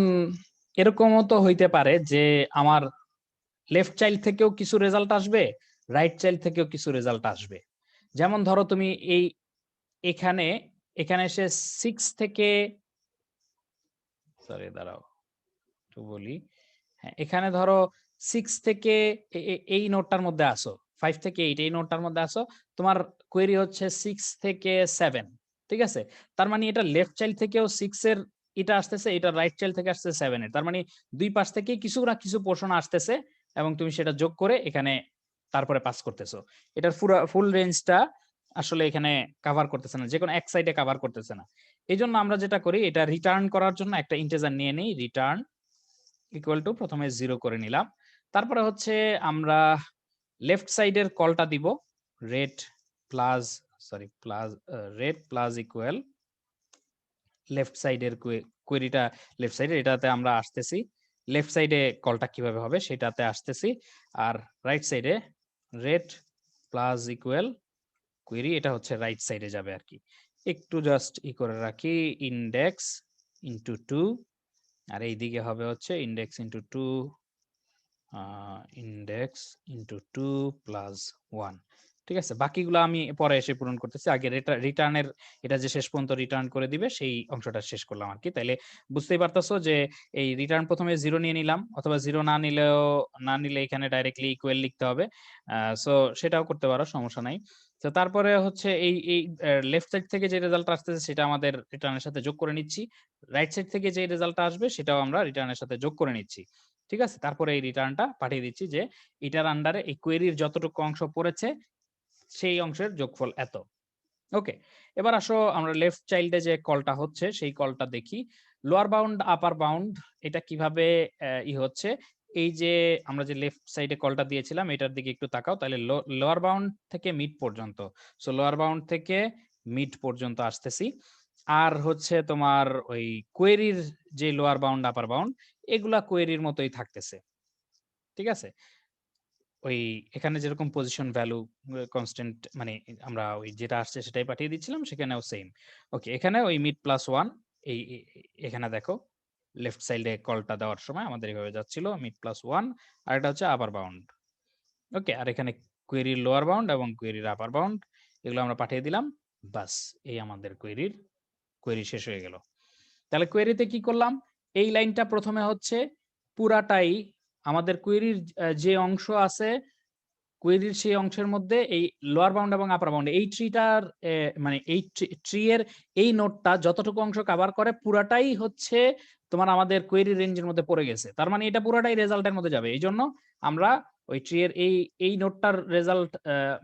এরকমও তো হইতে পারে যে আমার লেফট চাইল্ড থেকেও কিছু রেজাল্ট আসবে, রাইট চাইল্ড থেকেও কিছু রেজাল্ট আসবে। যেমন ধরো তুমি এখানে এখানে এসে 6 থেকে সরি দাঁড়াও একটু বলি। হ্যাঁ, এখানে ধরো 6 থেকে এই নোটটার মধ্যে আসো। 5 থেকে 8 এই নোটটার মধ্যে আসো। তোমার কোয়েরি হচ্ছে 6 থেকে 7। ঠিক আছে? তার মানে এটা লেফট চাইল্ড থেকেও 6 এর এটা আসতেছে, এটা রাইট চাইল্ড থেকে আসতেছে 7 এর। তার মানে ২ পাশ থেকেই কিছু না কিছু পোরশন আসতেছে এবং তুমি সেটা যোগ করে এখানে তারপরে পাস করতেছো। এটার ফুল রেঞ্জটা আসলে এখানে কভার করতেছে না। যেকোনো এক সাইডে কভার করতেছে না। এজন্য আমরা যেটা করি এটা রিটার্ন করার জন্য একটা ইন্টিজার নিয়ে নেই। রিটার্ন ইকুয়াল টু প্রথমে 0 করে নিলাম। তারপরে হচ্ছে আমরা লেফট সাইডের কলটা দিব rate plus rate plus equal left সাইডের কোয়েরিটা লেফট সাইডে এটাতে আমরা আসতেছি। লেফট সাইডে কলটা কিভাবে হবে সেটাতে আসতেছি। আর রাইট সাইডে রেট প্লাস ইকুয়াল কোয়েরি এটা হচ্ছে রাইট সাইডে যাবে আরকি। একটু জাস্ট করে রাখি ইনডেক্স ইনটু 2 আর এইদিকে হবে হচ্ছে index into 2 index into 2 plus 1। ঠিক আছে? বাকিগুলো আমি পরে এসে পূরণ করতেছি। আগে রিটার্নের এটা যে শেষ পর্যন্ত রিটার্ন করে দিবে সেই অংশটা শেষ করলাম আরকি। তাইলে বুঝতেই পারতেছো যে এই রিটার্ন ১ম এ 0 নিয়ে নিলাম অথবা 0 না নিলে এখানে ডাইরেক্টলি ইকুয়াল লিখতে হবে। সো সেটাও করতে পারো, সমস্যা নাই। তো তারপরে হচ্ছে এই লেফট সাইড থেকে যে রেজাল্টটা আসতেছে সেটা আমাদের রিটার্নের সাথে যোগ করে নিচ্ছি। রাইট সাইড থেকে যে রেজাল্টটা আসবে সেটাও আমরা রিটার্নের সাথে যোগ করে নিচ্ছি। ঠিক আছে? তারপরে এই রিটার্নটা পাঠিয়ে দিচ্ছি যে এটার আন্ডারে এই কোয়েরির যতটুকু অংশ পড়েছে সেই অংশের যোগফল এত। ওকে। এবার আসো আমরা লেফট চাইল্ডে যে কলটা হচ্ছে সেই কলটা দেখি। লোয়ার বাউন্ড, আপার বাউন্ড এটা কিভাবে হচ্ছে? এই যে আমরা যে লেফট সাইডে কলটা দিয়েছিলাম এটার দিকে একটু তাকাও। তাহলে লোয়ার বাউন্ড থেকে মিড পর্যন্ত। সো লোয়ার বাউন্ড থেকে মিড পর্যন্ত আসতেছি। আর হচ্ছে তোমার ওই কোয়েরির যে লোয়ার বাউন্ড, আপার বাউন্ড এগুলা কোয়েরির মতোই থাকতেছে। ঠিক আছে? ওই এখানে যেরকম পজিশন ভ্যালু কনস্ট্যান্ট মানে আমরা ওই যেটা আসছে সেটাই পাঠিয়ে দিচ্ছিলাম সেখানেও সেম। ওকে, এখানে ওই মিড প্লাস 1 এই এখানে দেখো লেফট সাইডে কলটা দেওয়ার সময় আমাদের এভাবে যাচ্ছিল মিড প্লাস 1 আর এটা হচ্ছে আপার বাউন্ড। ওকে, আর এখানে কোয়েরির লোয়ার বাউন্ড এবং কোয়েরির আপার বাউন্ড এগুলো আমরা পাঠিয়ে দিলাম। বাস এই আমাদের কোয়েরি শেষ হয়ে গেল। তাহলে কোয়েরিতে কি করলাম? এই লাইনটা প্রথমে হচ্ছে পুরাটাই আমাদের কোয়েরির যে অংশ আছে কোয়েরির সেই অংশের মধ্যে এই লোয়ার বাউন্ড এবং আপার বাউন্ড এই ট্রিটার মানে এই ট্রি এর এই নোডটা যতটুকু অংশ কভার করে পুরাটাই হচ্ছে তোমার আমাদের কোয়েরি রেঞ্জের মধ্যে পড়ে গেছে। তার মানে এটা পুরাটাই রেজাল্টের মধ্যে যাবে। এইজন্য আমরা ওই ট্রি এর এই নোডটার রেজাল্ট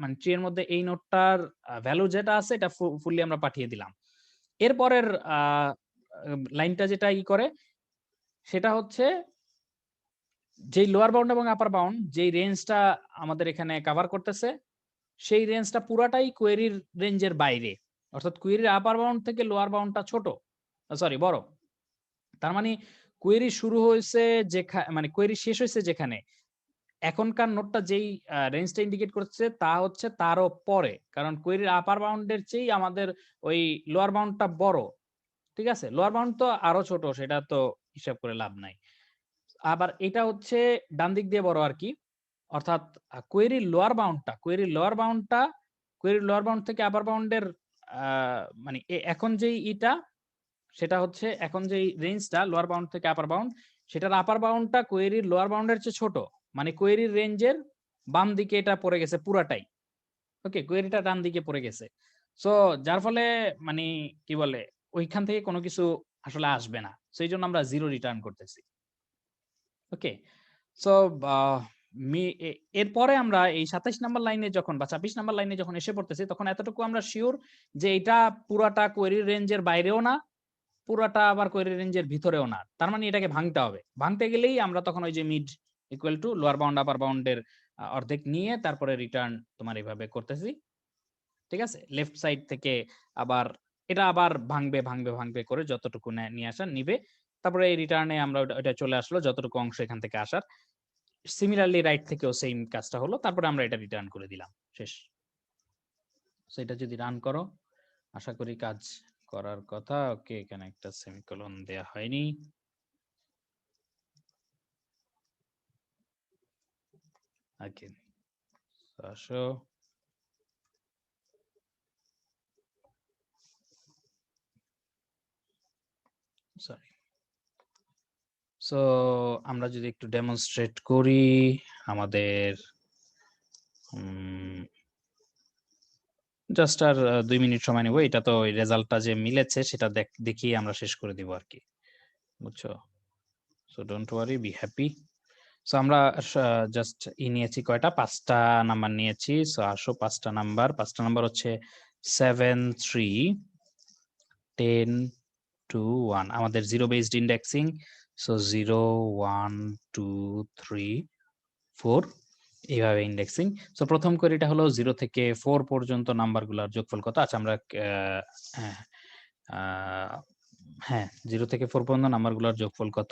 মানে ট্রি এর মধ্যে এই নোডটার ভ্যালু যেটা আছে এটা ফুললি আমরা পাঠিয়ে দিলাম। এরপরের লাইনটা যেটা করে সেটা হচ্ছে যেই লোয়ার বাউন্ড এবং আপার বাউন্ড যেই রেঞ্জটা আমাদের এখানে কভার করতেছে সেই রেঞ্জটা পুরাটাই কোয়েরির রেঞ্জের বাইরে। অর্থাৎ কোয়েরির আপার বাউন্ড থেকে লোয়ার বাউন্ডটা ছোট। সরি বড়। তার মানে কোয়েরি শুরু হইছে মানে কোয়েরি শেষ হইছে যেখানে এখনকার নোটটা যেই রেঞ্জটা ইন্ডিকেট করছে তা হচ্ছে তারও পরে। কারণ কোয়েরির আপার বাউন্ডের চেয়েই আমাদের ওই লোয়ার বাউন্ডটা বড়। ঠিক আছে? লোয়ার বাউন্ড তো আরো ছোট সেটা তো হিসাব করে লাভ নাই। আবার এটা হচ্ছে ডান দিক দিয়ে বড় আরকি। অর্থাৎ কোয়েরির লোয়ার বাউন্ড থেকে আপার বাউন্ডের আ মানে এখন যেই সেটা হচ্ছে এখন যেই রেঞ্জটা লোয়ার বাউন্ড থেকে আপার বাউন্ড সেটার আপার বাউন্ডটা কোয়েরির লোয়ার বাউন্ডের চেয়ে ছোট। মানে কোয়েরির রেঞ্জের বাম দিকে এটা পড়ে গেছে পুরাটাই। ওকে, কোয়েরিটা ডান দিকে পড়ে গেছে। সো যার ফলে মানে কি বলে ওইখান থেকে কোনো কিছু আসলে আসবে না, সেই জন্য আমরা জিরো রিটার্ন করতেছি। ওকে, সো এরপরে আমরা এই ২৭ নাম্বার লাইনে যখন বা ২৬ নাম্বার লাইনে যখন এসে পড়তেছি, তখন এতটুকু আমরা শিওর যে এটা পুরাটা কোয়েরির রেঞ্জের বাইরেও না, পুরাটা আবার কোয়েরি রেঞ্জের ভিতরেও না। তার মানে এটাকে ভাঙতে হবে। ভাঙতে গেলেই আমরা তখন ওই যে mid equal to lower bound upper বাউন্ডের অর্ধেক নিয়ে তারপরে রিটার্ন তোমার এভাবে করতেছি। ঠিক আছে? লেফট সাইড থেকে আবার এটা আবার ভাঙবে করে যতটুকু নিয়ে আসার নিবে। তারপরে এই রিটার্নে আমরা ওটা চলে আসলো যতটুকু অংশ এখান থেকে আসার। সিমিলারলি রাইট থেকেও সেইম কাজটা হলো। তারপরে আমরা এটা রিটার্ন করে দিলাম। শেষ। সো এটা যদি রান করো, আশা করি কাজ করার কথা। ওকে, এখানে একটা সেমিকোলন দেয়া হয়নি। ওকে, আসো। সরি। সো আমরা যদি একটু ডেমনস্ট্রেট করি আমাদের জাস্ট আর ২ মিনিট সময় নেব। এটা তো ওই রেজাল্টটা যে মিলেছে সেটা দেখিয়ে আমরা শেষ করে দিব আরকি। বুঝছো? So don't worry, be happy. So আমরা জাস্ট নিয়েছি কয়টা? ৫ টা নাম্বার নিয়েছি। সো আসো ৫ টা নাম্বার। ৫ টা নাম্বার হচ্ছে 7, 3, 10, 2, 1 আমাদের জিরো বেসড ইন্ডেক্সিং। সো 0, 1, 2, 3, 4 এইভাবে ইন্ডেক্সিং। সো প্রথম কোয়েরিটা হলো 0 থেকে 4 পর্যন্ত নাম্বারগুলোর যোগফল কত? আচ্ছা আমরা হ্যাঁ, হ্যাঁ 0 থেকে 4 পর্যন্ত নাম্বারগুলোর যোগফল কত?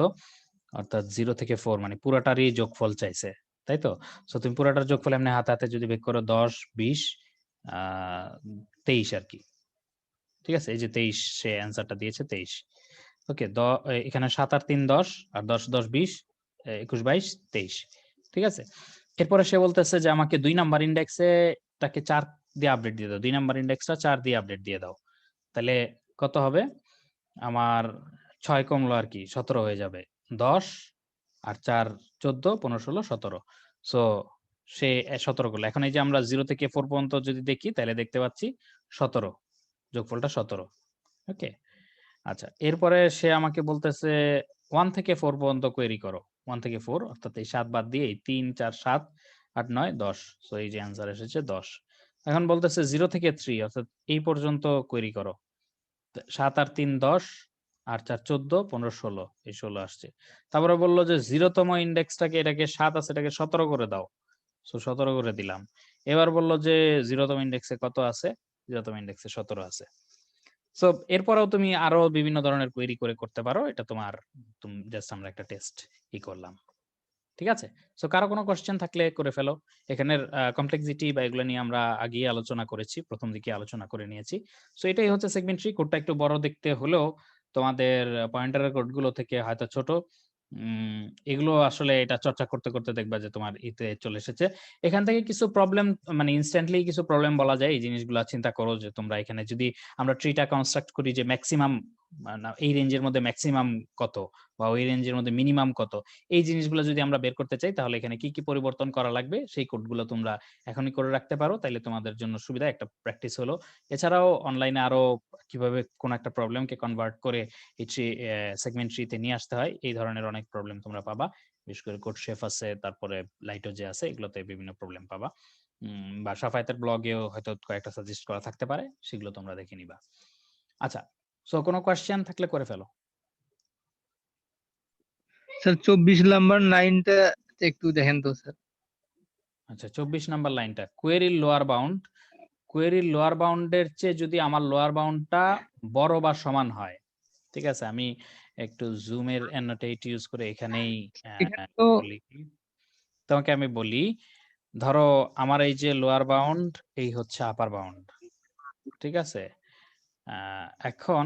অর্থাৎ 0 থেকে 4 মানে পুরাটারই যোগফল চাইছে। তাই তো? সো তুমি পুরাটার যোগফল এমনি হাতে বের করো ১০, ২০, আ ২৩ আরকি। ঠিক আছে? এই যে ২৩ সে অ্যান্সারটা দিয়েছে ২৩। ওকে, এখানে ৭ আর ৩ ১০ আর ১০, ১০, ২০, ২১, ২২, ২৩। ঠিক আছে? এরপরে সে বলতেছে যে আমাকে ২ নাম্বার ইন্ডেক্সে টাকে ৪ দিয়ে আপডেট দিয়ে দাও। ২ নাম্বার ইন্ডেক্সটা ৪ দিয়ে আপডেট দিয়ে দাও। তাইলে কত হবে? আমার ৬ কমলো আরকি ১৭ হয়ে যাবে। ১০ আর ৪ ১৪, ১৫, ১৬, ১৭। সো সে ১৭ করলো। এখন এই যে আমরা 0 থেকে 4 পর্যন্ত যদি দেখি তাইলে দেখতে পাচ্ছি ১৭। যোগফলটা ১৭। ওকে? আচ্ছা, এরপরে সে আমাকে বলতেছে 1 থেকে 4 পর্যন্ত কোয়েরি করো। 1 থেকে 4 অর্থাৎ এই ৭ বাদ দিয়ে এই ৩, ৪, ৭, ৮, ৯, ১০। সো এই যে অ্যান্সার এসেছে ১০। এখন বলতেছে 0 থেকে 3 অর্থাৎ এই পর্যন্ত কোয়েরি করো। ৭ আর ৩ ১০, ৮ ৪ ১৪, ১৫ ১৬ এই ১৬ আসছে। তারপরে বলল যে 0 তম ইন্ডেক্সটাকে এটাকে ৭ আছে এটাকে ১৭ করে দাও। সো ১৭ করে দিলাম। এবার বলল যে 0 তম ইন্ডেক্সে কত আছে? 0 তম ইন্ডেক্সে ১৭ আছে। সো এরপরেও তুমি আরো বিভিন্ন ধরনের কোয়েরি করতে পারো। এটা তোমার জাস্ট আমরা একটা টেস্ট করলাম। ঠিক আছে? সো কারো কোনো কোয়েশ্চেন থাকলে করে ফেলো। এখানের কমপ্লেক্সিটি বা এগুলো নিয়ে আমরা আগেই আলোচনা করেছি। ১ম দিকে আলোচনা করে নিয়েছি। সো এটাই হচ্ছে সেগমেন্ট ট্রি। কোডটা একটু বড় দেখতে হলেও তোমাদের পয়েন্টারের কোডগুলো থেকে হয়তো ছোট। উম এগুলো আসলে এটা চর্চা করতে দেখবা যে তোমার ইতে চলে এসেছে। এখান থেকে কিছু প্রবলেম মানে ইনস্ট্যান্টলি কিছু প্রবলেম বলা যায়। এই জিনিসগুলা চিন্তা করো যে তোমরা এখানে যদি আমরা ট্রিটা কনস্ট্রাক্ট করি যে মেক্সিমাম না এই রেঞ্জের মধ্যে মেক্সিমাম কত বা ওই রেঞ্জের মধ্যে মিনিমাম কত, এই জিনিসগুলো যদি আমরা বের করতে চাই তাহলে এখানে কি পরিবর্তন করা লাগবে সেই কোডগুলো তোমরা এখনই করে রাখতে পারো। তাইলে তোমাদের জন্য সুবিধা, একটা প্র্যাকটিস হলো। এছাড়াও অনলাইনে আরো কিভাবে কোন একটা প্রবলেমকে কনভার্ট করে এই সেগমেন্ট ট্রি তে নিয়ে আসতে হয়, এই ধরনের অনেক প্রবলেম তোমরা পাবা। বিশেষ করে কোড শেফ আছে, তারপরে লাইটো যে আছে, এগুলোতে বিভিন্ন প্রবলেম পাবা। বা সাফায়েতের ব্লগেও হয়তো কয়েকটা সাজেস্ট করা থাকতে পারে, সেগুলো তোমরা দেখে নিবা। আচ্ছা, সো কোনো কোয়েশ্চেন থাকলে করে ফেলো। স্যার ২৪ নাম্বার লাইনটা একটু দেখেন তো স্যার। আচ্ছা, ২৪ নাম্বার লাইনটা কোয়েরির লোয়ার বাউন্ড। কোয়েরির লোয়ার বাউন্ডের চেয়ে যদি আমার লোয়ার বাউন্ডটা বড় বা সমান হয়, ঠিক আছে? আমি একটু জুমের অ্যানোটেট ইউজ করে এখানেই এখানে তো বলি। তোমাকে আমি বলি, ধরো আমার এই যে লোয়ার বাউন্ড, এই হচ্ছে আপার বাউন্ড। ঠিক আছে? এখন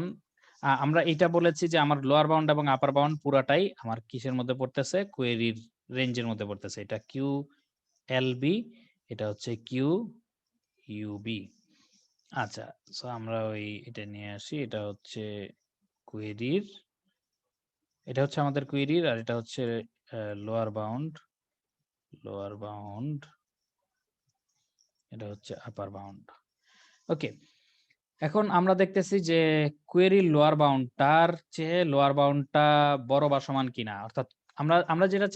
আমরা এইটা বলেছি যে আমার লোয়ার বাউন্ড এবং আপার বাউন্ড পুরাটাই আমার কিসের মধ্যে পড়তেছে? কোয়েরির রেঞ্জের মধ্যে পড়তেছে। এটা কিউ এল বি, এটা হচ্ছে কিউ ইউবি। আচ্ছা, সো আমরা এটা নিয়ে আসি। এটা হচ্ছে কোয়েরির, এটা হচ্ছে আমাদের কোয়েরির, আর এটা হচ্ছে লোয়ার বাউন্ড, লোয়ার বাউন্ড, এটা হচ্ছে আপার বাউন্ড। ওকে, এখন আমরা দেখতেছি যে কোয়েরির লোয়ার বাউন্ডটার চেয়ে লোয়ার বাউন্ডটা বড় বা সমান কিনা, অর্থাৎ আমরা যেটা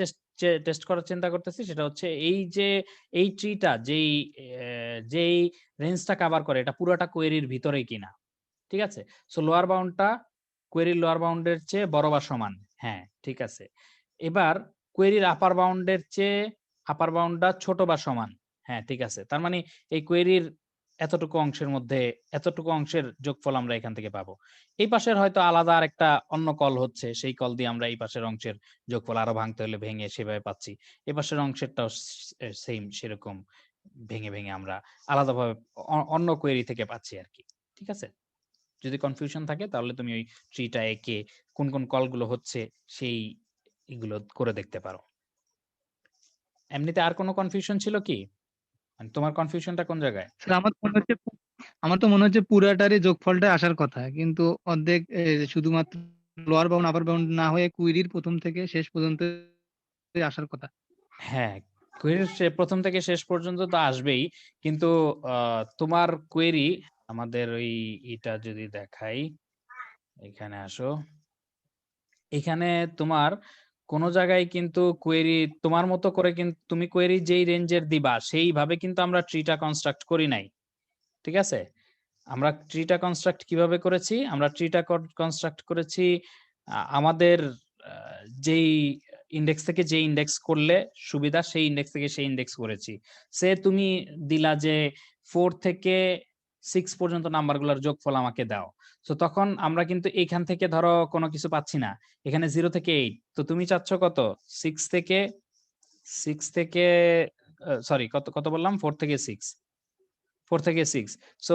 টেস্ট করার চিন্তা করতেছি সেটা হচ্ছে এই যে এই ট্রিটা যেই রেঞ্জটা কভার করে এটা পুরোটা কোয়েরির ভিতরেই কিনা। ঠিক আছে, সো লোয়ার বাউন্ডটা কোয়েরির লোয়ার বাউন্ডের চেয়ে বড় বা সমান। হ্যাঁ ঠিক আছে, এবার কোয়েরির আপার বাউন্ডের চেয়ে আপার বাউন্ডটা ছোট বা সমান। হ্যাঁ ঠিক আছে, তার মানে এই কোয়েরির এতটুকু অংশের মধ্যে এতটুকু অংশের যোগফল আমরা এখান থেকে পাবো। এই পাশের হয়তো আলাদা আরেকটা অন্য কল হচ্ছে, সেই কল দিয়ে আমরা এই পাশের অংশের যোগফল আরো ভাঙতে হলে ভেঙে সেভাবে পাচ্ছি। এই পাশের অংশেরটাও সেম সেরকম ভেঙে ভেঙে আমরা আলাদাভাবে অন্য কোয়েরি থেকে পাচ্ছি আর কি। ঠিক আছে, যদি কনফিউশন থাকে তাহলে তুমি ওই ট্রিটা এঁকে কোন কোন কলগুলো হচ্ছে সেই এগুলো করে দেখতে পারো। এমনিতে আর কোনো কনফিউশন ছিল কি? মানে তোমার কনফিউশনটা কোন জায়গায়? স্যার আমার তো মনে হচ্ছে পুরাটারই যোগফলটা আসার কথা, কিন্তু অর্ধেক শুধুমাত্র লোয়ার বাউন্ড আপার বাউন্ড না হয়ে কুইরির প্রথম থেকে শেষ পর্যন্ত আসার কথা। হ্যাঁ, কোয়েরির প্রথম থেকে শেষ পর্যন্ত তো আসবেই, কিন্তু তোমার কোয়েরি আমাদের ওই এটা যদি দেখাই, এখানে আসো, এখানে তোমার কোন জায়গায় কিন্তু কোয়েরি তোমার মতো করে কিন্তু তুমি কোয়েরি যেই রেঞ্জের দিবা সেইভাবে কিন্তু আমরা ট্রিটা কনস্ট্রাক্ট করি নাই। ঠিক আছে, আমরা ট্রিটা কনস্ট্রাক্ট কিভাবে করেছি? আমরা ট্রিটা কনস্ট্রাক্ট করেছি আমাদের যেই ইন্ডেক্স থেকে যে ইন্ডেক্স করলে সুবিধা সেই ইন্ডেক্স থেকে সেই ইন্ডেক্স করেছি। সে তুমি দিলা যে 4 থেকে 6 পর্যন্ত নাম্বারগুলোর যোগফল আমাকে দাও। তো তখন আমরা কিন্তু এখান থেকে ধরো কোনো কিছু পাচ্ছি না, এখানে 0 থেকে 8, তো তুমি চাচ্ছ কত? 6 থেকে সরি কত কত বললাম, 4 থেকে 6, 4 থেকে 6। সো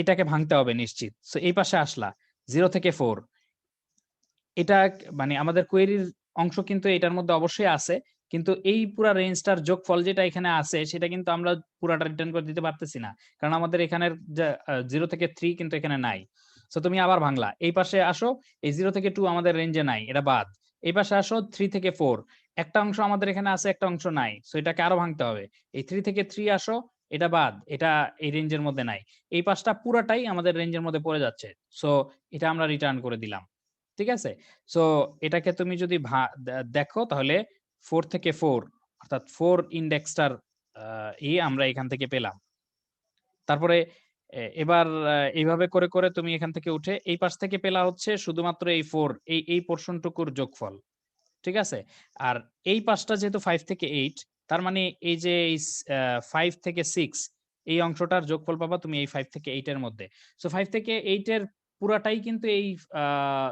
এটাকে ভাঙতে হবে নিশ্চিত। সো এই পাশে আসলা 0 থেকে 4, এটা মানে আমাদের কোয়েরির অংশ কিন্তু এটার মধ্যে অবশ্যই আছে, কিন্তু এই পুরা রেঞ্জটার যোগফল যেটা এখানে আছে সেটা কিন্তু আমরা পুরাটা রিটার্ন করে দিতে পারতেছি না, কারণ আমাদের এখানের 0 থেকে 3 কিন্তু এখানে নাই। সো তুমি আবার ভাঙলা, এই পাশে আসো, এই 0 থেকে 2 আমাদের রেঞ্জে নাই, এটা বাদ। এই পাশে আসো 3 থেকে 4, একটা অংশ আমাদের এখানে আছে, একটা অংশ নাই, সো এটাকে আরো ভাঙতে হবে। এই 3 থেকে 3 আসো, এটা বাদ, এটা এই রেঞ্জের মধ্যে নাই। এই পাশটা পুরাটাই আমাদের রেঞ্জের মধ্যে পড়ে যাচ্ছে, সো এটা আমরা রিটার্ন করে দিলাম। ঠিক আছে, সো এটাকে তুমি যদি দেখো তাহলে 4 থেকে 4 অর্থাৎ 4 ইন্ডেক্সটার আমরা এখান থেকে পেলাম। তারপরে এবার এইভাবে করে করে তুমি এখান থেকে উঠে এই পাশ থেকে পেলা হচ্ছে শুধুমাত্র এই 4 এই পোরশনটুকুর যোগফল। ঠিক আছে, আর এই পাশটা যেহেতু 5 থেকে 8, তার মানে এই যে এই 5 থেকে 6 এই অংশটার যোগফল পাবা তুমি এই 5 থেকে 8 এর মধ্যে। সো 5 থেকে 8 এর পুরাটাই কিন্তু এই আহ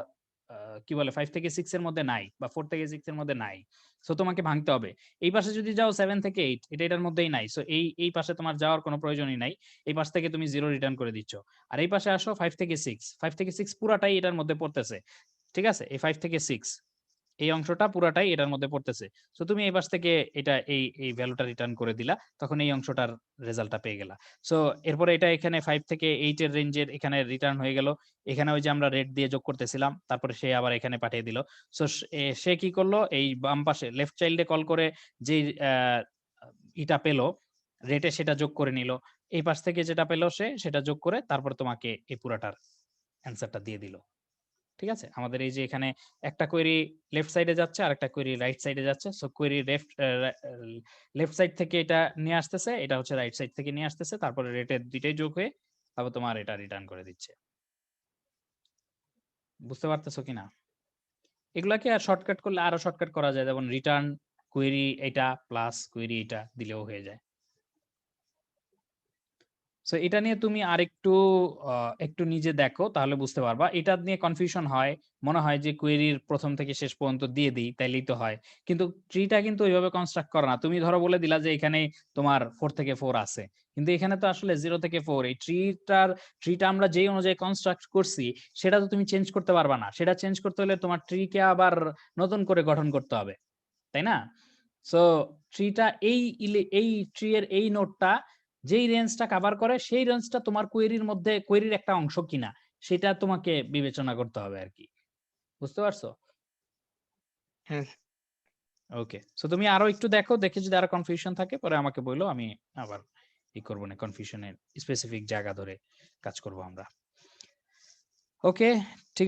কি বলে 5 থেকে 6 এর মধ্যে নাই, বা 4 থেকে 6 এর মধ্যে নাই। সো তোমাকে ভাঙতে হবে। এই পাশে যদি যাও 7 থেকে 8, এটা এটার মধ্যেই নাই, সো এই পাশে তোমার যাওয়ার কোনো প্রয়োজনই নাই। এই পাশ থেকে তুমি 0 রিটার্ন করে দিচ্ছ। আর এই পাশে আসো 5 থেকে 6, 5 থেকে 6 পুরাটাই এটার মধ্যে পড়তেছে। ঠিক আছে, এই 5 থেকে 6 এই অংশটা পুরাটাই এটার মধ্যে পড়তেছে। সো তুমি এই পাশ থেকে এটা এই ভ্যালুটা রিটার্ন করে দিলা, তখন এই অংশটার রেজাল্টটা পেয়ে গেলা। সো এরপরে এটা এখানে 5 থেকে 8 এর রেঞ্জের এখানে রিটার্ন হয়ে গেল। এখানে ওই যে আমরা রেট দিয়ে যোগ করতেছিলাম, তারপরে সে আবার এখানে পাঠিয়ে দিল। সো সে কি করলো, এই বাম পাশে লেফট চাইল্ডে কল করে যে ইটা পেলো রেটে সেটা যোগ করে নিল। এই পাশ থেকে যেটা পেলো সে সেটা যোগ করে তারপর তোমাকে এই পুরাটার অ্যান্সারটা দিয়ে দিল। ঠিক আছে, আমাদের এই যে এখানে একটা কোয়েরি লেফট সাইডে যাচ্ছে আর একটা কোয়েরি রাইট সাইডে যাচ্ছে। সো কোয়েরি লেফট সাইড থেকে এটা নিয়ে আসতেছে, এটা হচ্ছে রাইট সাইড থেকে নিয়ে আসতেছে, তারপরে রেটের দুইটাই যোগ হয়ে তারপর তোমার এটা রিটার্ন করে দিচ্ছে। বুঝতে পারতেছো কিনা? এগুলাকে আর শর্টকাট করলে আরো শর্টকাট করা যায়, যেমন রিটার্ন কোয়েরি এটা প্লাস কোয়েরি এটা দিলেও হয়ে যায়। সো এটা নিয়ে তুমি আরেকটু একটু নিজে দেখো, তাহলে বুঝতে পারবা। এটা নিয়ে কনফিউশন হয়, মনে হয় যে কোয়েরির প্রথম থেকে শেষ পর্যন্ত দিয়ে দিই তাইলেই তো হয়, কিন্তু ট্রিটা কিন্তু ওইভাবে কনস্ট্রাক্ট করা না। তুমি ধরো বলে দিলা যে এখানে তোমার 4 থেকে 4 আছে, কিন্তু এখানে তো আসলে 0 থেকে 4, এই ট্রিটা আমরা যেই অনুযায়ী কনস্ট্রাক্ট করছি সেটা তো তুমি চেঞ্জ করতে পারবা না। সেটা চেঞ্জ করতে হলে তোমার ট্রিকে আবার নতুন করে গঠন করতে হবে, তাই না? সো ট্রিটা এই ট্রি এর এই নোডটা যেই রেঞ্জটা কভার করে সেই রেঞ্জটা তোমার কোয়েরির মধ্যে কোয়েরির একটা অংশ কিনা সেটা তোমাকে বিবেচনা করতে হবে আর কি। বুঝতে পারছো? হ্যাঁ। ওকে, সো তুমি আরো একটু দেখো, দেখে যদি আরো কনফিউশন থাকে পরে আমাকে বলো, আমি আবার ই করবো না, কনফিউশনের স্পেসিফিক জায়গা ধরে কাজ করব আমরা। ওকে, ঠিক আছে।